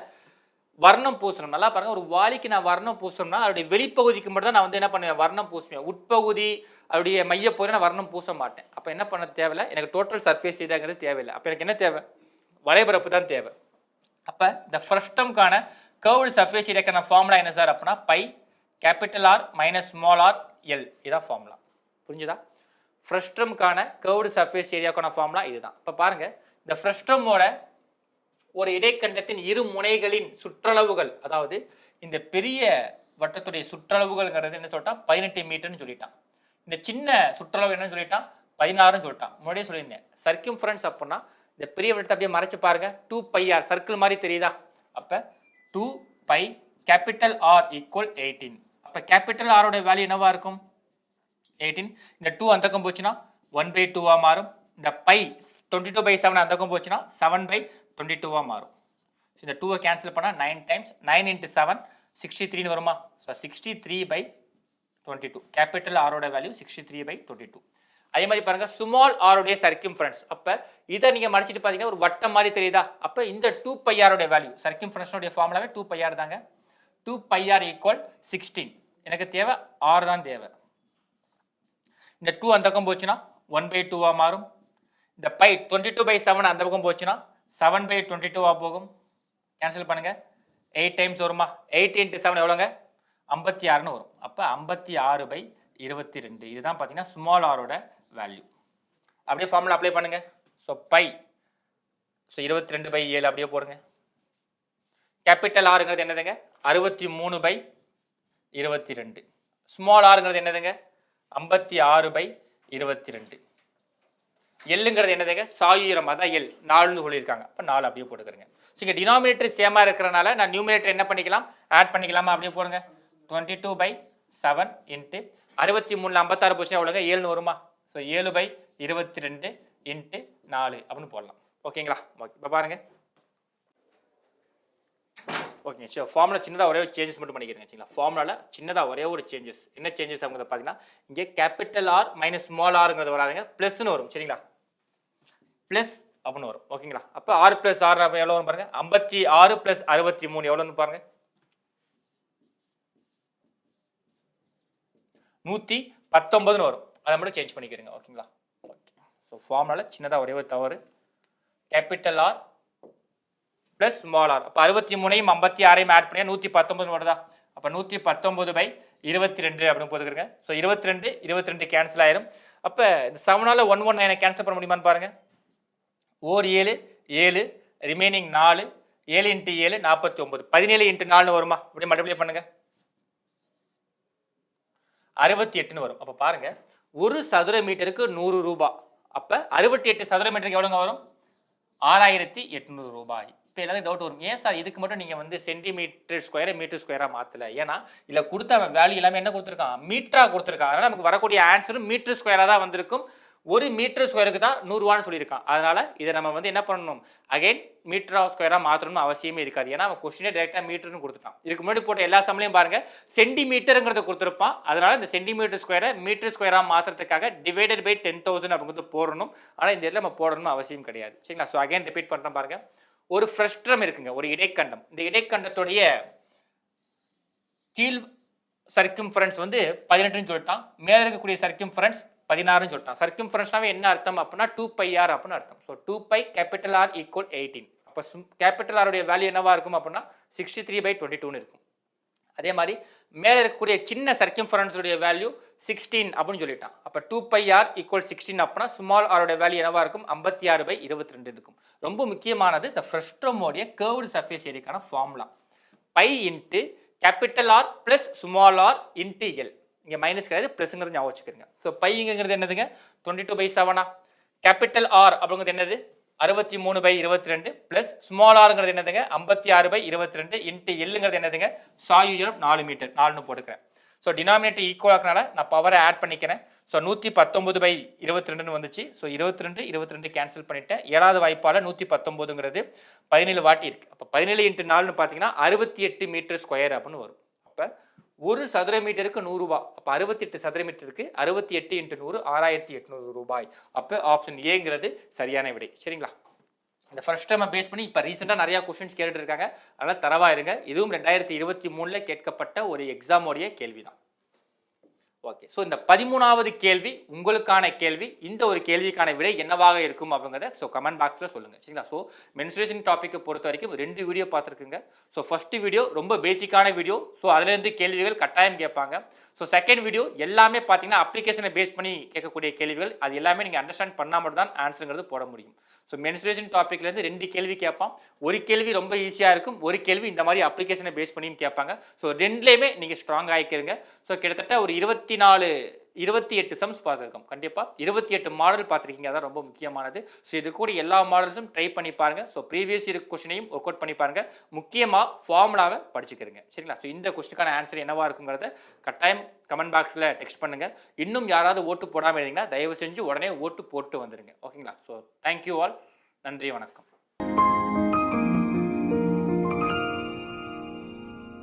S1: வர்ணம் பூசணும். நல்லா பாருங்க, ஒரு வாளிக்கு நான் வர்ணம் பூசணும்னா அதோடைய வெளிப்பகுதிக்கு மட்டும் தான் நான் வந்து என்ன பண்ணுவேன்? வர்ணம் பூசுவேன். உட்பகுதி அவருடைய மையப்பகுதி நான் வர்ணம் பூச மாட்டேன். அப்போ என்ன பண்ண தேவையில்லை, எனக்கு டோட்டல் சர்ஃபேஸ் இதாங்கிறது தேவையில்லை. அப்போ எனக்கு என்ன தேவை? வளைபரப்பு தான் தேவை. அப்போ இந்த ஃப்ரெஸ்டம்கான கர்வ்டு சர்ஃபேஸ் ஏரியாக்கான ஃபார்முலா என்ன சார் அப்படின்னா pi capital R minus small R L. இதான் ஃபார்முலா. புரிஞ்சுதா? ஃப்ரெஸ்டம்கான கர்வ்டு சர்ஃபேஸ் ஏரியாக்கான ஃபார்முலா இதுதான். இப்போ பாருங்க, இந்த ஃப்ரெஸ்டமோட ஒரு இடைக்கண்டத்தின் இரு முனைகளின் சுற்றளவுகள், அதாவது இந்த பெரிய வட்டத்துடைய சுற்றளவுகள்ங்கிறது என்ன சொல்லிட்டான்? 18 மீட்டர்னு சொல்லிட்டான். இந்த சின்ன சுற்றளவு என்னன்னு சொல்லிட்டான்? 16ன்னு சொல்லிட்டான். முன்னாடியே சொல்லியிருந்தேன். சர்க்கிம்ஃபரன்ஸ் அப்படின்னா இந்த பெரிய வட்டத்தை அப்படியே மறைச்சு பாருங்க. 2πr சர்க்கிள் மாதிரி தெரியுதா? அப்போ 2π கேபிட்டல் ஆர் ஈக்குவல் 18. அப்போ கேபிட்டல் ஆரோட வேல்யூ என்னவா இருக்கும்? 18. இந்த 2 அந்த பக்கம் போச்சுன்னா 1/2 மாறும். இந்த பை 22/7 அந்த பக்கம் போச்சுன்னா 7/22 மாறும். இந்த 2 கேன்சல் பண்ணால் 9 டைம்ஸ் 9 × 7 63 வருமா? ஸோ 63/22. கேபிட்டல் ஆரோட வேல்யூ 63/22. அதே மாதிரி பாருங்க, ஸ்மால் ஆரோடைய சர்க்கிம்ஃபரன்ஸ். அப்போ இதை நீங்கள் மடிச்சிட்டு பார்த்தீங்கன்னா ஒரு வட்டம் மாதிரி தெரியுதா? அப்போ இந்த 2πr வேல்யூ, சர்க்கிம்ஃபரன்ஸோடைய ஃபார்முலாவே 2πr தாங்க. 2πr equal 16. எனக்கு தேவை 6 தான் தேவை. இந்த 2 அந்த பக்கம் போச்சுன்னா 1/2 மாறும். இந்த பை 22/7 அந்த பக்கம் போச்சுன்னா 7/22 போகும். கேன்சல் பண்ணுங்க. 8 டைம்ஸ் வருமா? 8 × 7 எவ்வளோங்க? 56ன்னு வரும். அப்போ 56/22. இதுதான் பார்த்தீங்கன்னா ஸ்மால் ஆரோட வேல்யூ. அப்படியே ஃபார்முலா அப்ளை பண்ணுங்க. ஸோ பை 22/7 அப்படியே போடுங்க. கேபிட்டல் ஆருங்கிறது என்னதுங்க? 63/22. ஸ்மால் ஆருங்கிறது என்னதுங்க? 56/22. எல்லுங்கிறது என்னதுங்க? சாயுரம். அதான் எல் 4ன்னு சொல்லியிருக்காங்க. அப்போ 4 அப்படியே போட்டுக்கிறேங்க. ஸோ இங்கே டினாமினேட்டர் சேமாக இருக்கிறனால நான் நியூமினேட்டர் என்ன பண்ணிக்கலாம்? ஆட் பண்ணிக்கலாமா? அப்படியே போடுங்க. 22/7 இன்ட்டு 63ல் 56 போச்சுன்னா எவ்வளோங்க? 7ன்னு வருமா? ஸோ 7/22 இன்ட்டு 4 அப்படின்னு போடலாம். ஓகேங்களா? ஓகே, இப்போ பாருங்க. ஓகேங்க. சரி, ஃபார்முலா சின்னதாக ஒரே ஒரு சேஞ்சஸ் மட்டும் பண்ணிக்கிறேங்க. சரிங்களா? ஃபார்முலாவில் சின்னதாக ஒரே ஒரு சேஞ்சஸ். என்ன சேஞ்சஸ் அப்படிங்கிறத பார்த்தீங்கன்னா இங்கே கேபிட்டல் ஆர் மைனஸ் ஸ்மால் ஆருங்கிறது வராதுங்க, ப்ளஸ்ன்னு வரும். சரிங்களா? ப்ளஸ் அப்படின்னு வரும். ஓகேங்களா? அப்போ 6 + 6 எவ்வளோ வரும் பாருங்க? 56 + 63 எவ்வளோன்னு பாருங்க? 119ன்னு வரும். அதை மட்டும் சேஞ்ச் பண்ணிக்கிறீங்க. ஓகேங்களா? ஓகே. ஸோ ஃபார்முலாவில் சின்னதாக ஒரே ஒரு தவறு. Capital R plus small R. அப்போ 63ஐயும் 56ஐயும் ஆட் பண்ணி 119 வருதா? அப்போ 119/22 அப்படின்னு போட்டுக்கிறேங்க. ஸோ 22 கேன்சல் ஆயிரும். அப்போ இந்த 7ஆல் 119 கேன்சல் பண்ண முடியுமான்னு பாருங்க. 7 7 ரிமைனிங் 4 7 × 7 49. 17 × 4 வருமா? அப்படியே மல்டிப்ளை பண்ணுங்க. 68ன்னு வரும். அப்போ பாருங்க, ஒரு சதுர மீட்டருக்கு 100 ரூபாய். அப்போ 68 சதுர மீட்டருக்கு எவ்வளோங்க வரும்? 6800 ரூபாய். இப்போ எல்லாரும் டவுட் வரும், ஏன் சார் இதுக்கு மட்டும் நீங்கள் வந்து சென்டிமீட்டர் ஸ்கொயரை மீட்டர் ஸ்கொயராக மாற்றலை? ஏன்னா இல்லை கொடுத்த வேல்யூ எல்லாமே என்ன கொடுத்துருக்கான்? மீட்டராக கொடுத்துருக்கான். அதனால் நமக்கு வரக்கூடிய ஆன்சரும் மீட்டர் ஸ்கொயராக தான் வந்திருக்கும். ஒரு மீட்டர் ஸ்கொயருக்கு தான் 100 ரூபான்னு சொல்லியிருக்கான். அதனால் இதை நம்ம வந்து என்ன பண்ணணும்? அகைன் மீட்டர் ஸ்கொயராக மாற்றணும்னு அவசியமே இருக்காது. ஏன்னா அவன் கொஸ்டினே டேரெக்டாக மீட்டர்னு கொடுத்துட்டான். இதுக்கு முன்னாடி போட்ட எல்லா சமலையும் பாருங்க சென்டிமீட்டருங்கிறத கொடுத்துருப்பான். அதனால இந்த சென்டிமீட்டர் ஸ்கொயரை மீட்டர் ஸ்கொயராக மாற்றுறதுக்காக டிவைடட் பை 10,000 அப்படிங்கிறது போடணும். ஆனால் இந்த இதில் நம்ம போடணும்னு அவசியம் கிடையாது. சரிங்களா? ஸோ அகைன் ரிப்பீட் பண்ணுறேன் பாருங்க. ஒரு ஃப்ரெஸ்ட்ரம் இருக்குங்க, ஒரு இடைக்கண்டம். இந்த இடைக்கண்டத்துடைய கீழ் சர்க்கிம்ஃபரன்ஸ் வந்து 18ன்னு சொல்லிட்டான். மேலே இருக்கக்கூடிய சர்க்கிம்ஃபரன்ஸ் 16ன்னு சொல்லிட்டான். சர்க்கிம்ஃபரன்ஸ்னாவே என்ன அர்த்தம் அப்படின்னா 2πr அப்படின்னு அர்த்தம். So 2π capital R equal 18. அப்போ கேபிட்டல் ஆருடைய வேல்யூ என்னவா இருக்கும் அப்படின்னா 63/22ன்னு இருக்கும். அதே மாதிரி மேலே இருக்கக்கூடிய சின்ன சர்க்கிம்ஃபரன்ஸுடைய வேல்யூ 16 அப்படின்னு சொல்லிட்டான். அப்போ 2πr ஈக்குவல் 16 அப்படின்னா ஸ்மால் ஆரோட வேல்யூ என்னவா இருக்கும்? 56/22 இருக்கும். ரொம்ப முக்கியமானது இந்த ஃப்ரெஸ்ட்ரோமோடைய கர்வ்டு சர்ஃபேஸ் ஏரியாக்கான formula pi into capital R plus small r into l. இங்கே மைனஸ் கிடையாது, ப்ளஸ்ங்கிறது ஞாபகம் வச்சுக்கிறீங்க. ஸோ பைங்கிறது என்னதுங்க? 22/7. கேபிட்டல் ஆர் அப்படிங்கிறது என்னது? 63/22 பிளஸ் ஸ்மால் ஆருங்கிறது என்னதுங்க? 56/22 இன்ட்டு எல்லுங்கிறது என்னதுங்க? சாய் உயரம் 4 மீட்டர், 4ன்னு போட்டுக்கிறேன். ஸோ டினாமினேட்டர் ஈக்குவல் ஆக்கனால நான் பவரை ஆட் பண்ணிக்கிறேன். ஸோ 119/22 வந்துச்சு. ஸோ 22 கேன்சல் பண்ணிட்டேன். 7வது வாய்ப்பால் 119ங்கிறது 17 வாட்டி இருக்கு. அப்போ 17 இன்ட்டு 4ன்னு பார்த்தீங்கன்னா 68 மீட்டர் ஸ்கொயர் அப்படின்னு வரும். அப்போ ஒரு சதுர மீட்டருக்கு 100 ரூபாய். அப்போ 68 சதுர மீட்டருக்கு 68 இன்ட்டு 100 6800 ரூபாய். அப்போ ஆப்ஷன் ஏங்கிறது சரியான விடை. சரிங்களா? இந்த ஃபர்ஸ்ட் டைம் பேஸ் பண்ணி இப்போ ரீசெண்டாக நிறையா கொஸ்டின்ஸ் கேட்டுட்டு இருக்காங்க. அதனால் தரவா இருங்க. இதுவும் 2023 கேட்கப்பட்ட ஒரு எக்ஸாமோடைய கேள்வி தான். ஓகே, ஸோ இந்த 13வது கேள்வி உங்களுக்கான கேள்வி. இந்த ஒரு கேள்விக்கான விடை என்னவாக இருக்கும் அப்படிங்கிறத ஸோ கமெண்ட் பாக்ஸில் சொல்லுங்கள். சரிங்களா? ஸோ மென்ஸ்ட்ரேஷன் டாப்பிக்கை பொறுத்த வரைக்கும் 2 வீடியோ பார்த்துருக்குங்க. ஸோ ஃபர்ஸ்ட் வீடியோ ரொம்ப பேசிக்கான வீடியோ. ஸோ அதுலேருந்து கேள்விகள் கட்டாயம் கேட்பாங்க. ஸோ செகண்ட் வீடியோ எல்லாமே பார்த்தீங்கன்னா அப்ளிகேஷனை பேஸ் பண்ணி கேட்கக்கூடிய கேள்விகள். அது எல்லாமே நீங்கள் அண்டர்ஸ்டாண்ட் பண்ணால் மட்டும் தான் ஆன்சருங்கிறது போட முடியும். ஸோ மென்ஸ்ட்ரேஷன் டாப்பிக்லேருந்து 2 கேள்வி கேட்பான். ஒரு கேள்வி ரொம்ப ஈஸியாக இருக்கும், ஒரு கேள்வி இந்த மாதிரி அப்ளிகேஷனை பேஸ் பண்ணியும் கேட்பாங்க. ஸோ 2லேயுமே நீங்கள் ஸ்ட்ராங் ஆகிக்கிறீங்க. ஸோ கிட்டத்தட்ட ஒரு 28 சம்ஸ் பார்த்துருக்கோம். கண்டிப்பாக 28 மாடல் பார்த்துருக்கீங்க. அதான் ரொம்ப முக்கியமானது. ஸோ இது கூட எல்லா மாடல்ஸும் ட்ரை பண்ணி பாருங்கள். ஸோ ப்ரீவியஸ் இயர் கொஸ்டினையும் ஒர்க் அவுட் பண்ணி பாருங்கள். முக்கியமாக ஃபார்முலாவை படிச்சுக்கிறீங்க. சரிங்களா? ஸோ இந்த கொஸ்டினுக்கான ஆன்சர் என்னவா இருக்குங்கிறத கட்டாயம் கமெண்ட் பாக்ஸில் டெக்ஸ்ட் பண்ணுங்கள். இன்னும் யாராவது ஓட்டு போடாமல் இருந்தீங்கன்னா தயவு செஞ்சு உடனே ஓட்டு போட்டு வந்துடுங்க. ஓகேங்களா? So thank you all. நன்றி, வணக்கம்.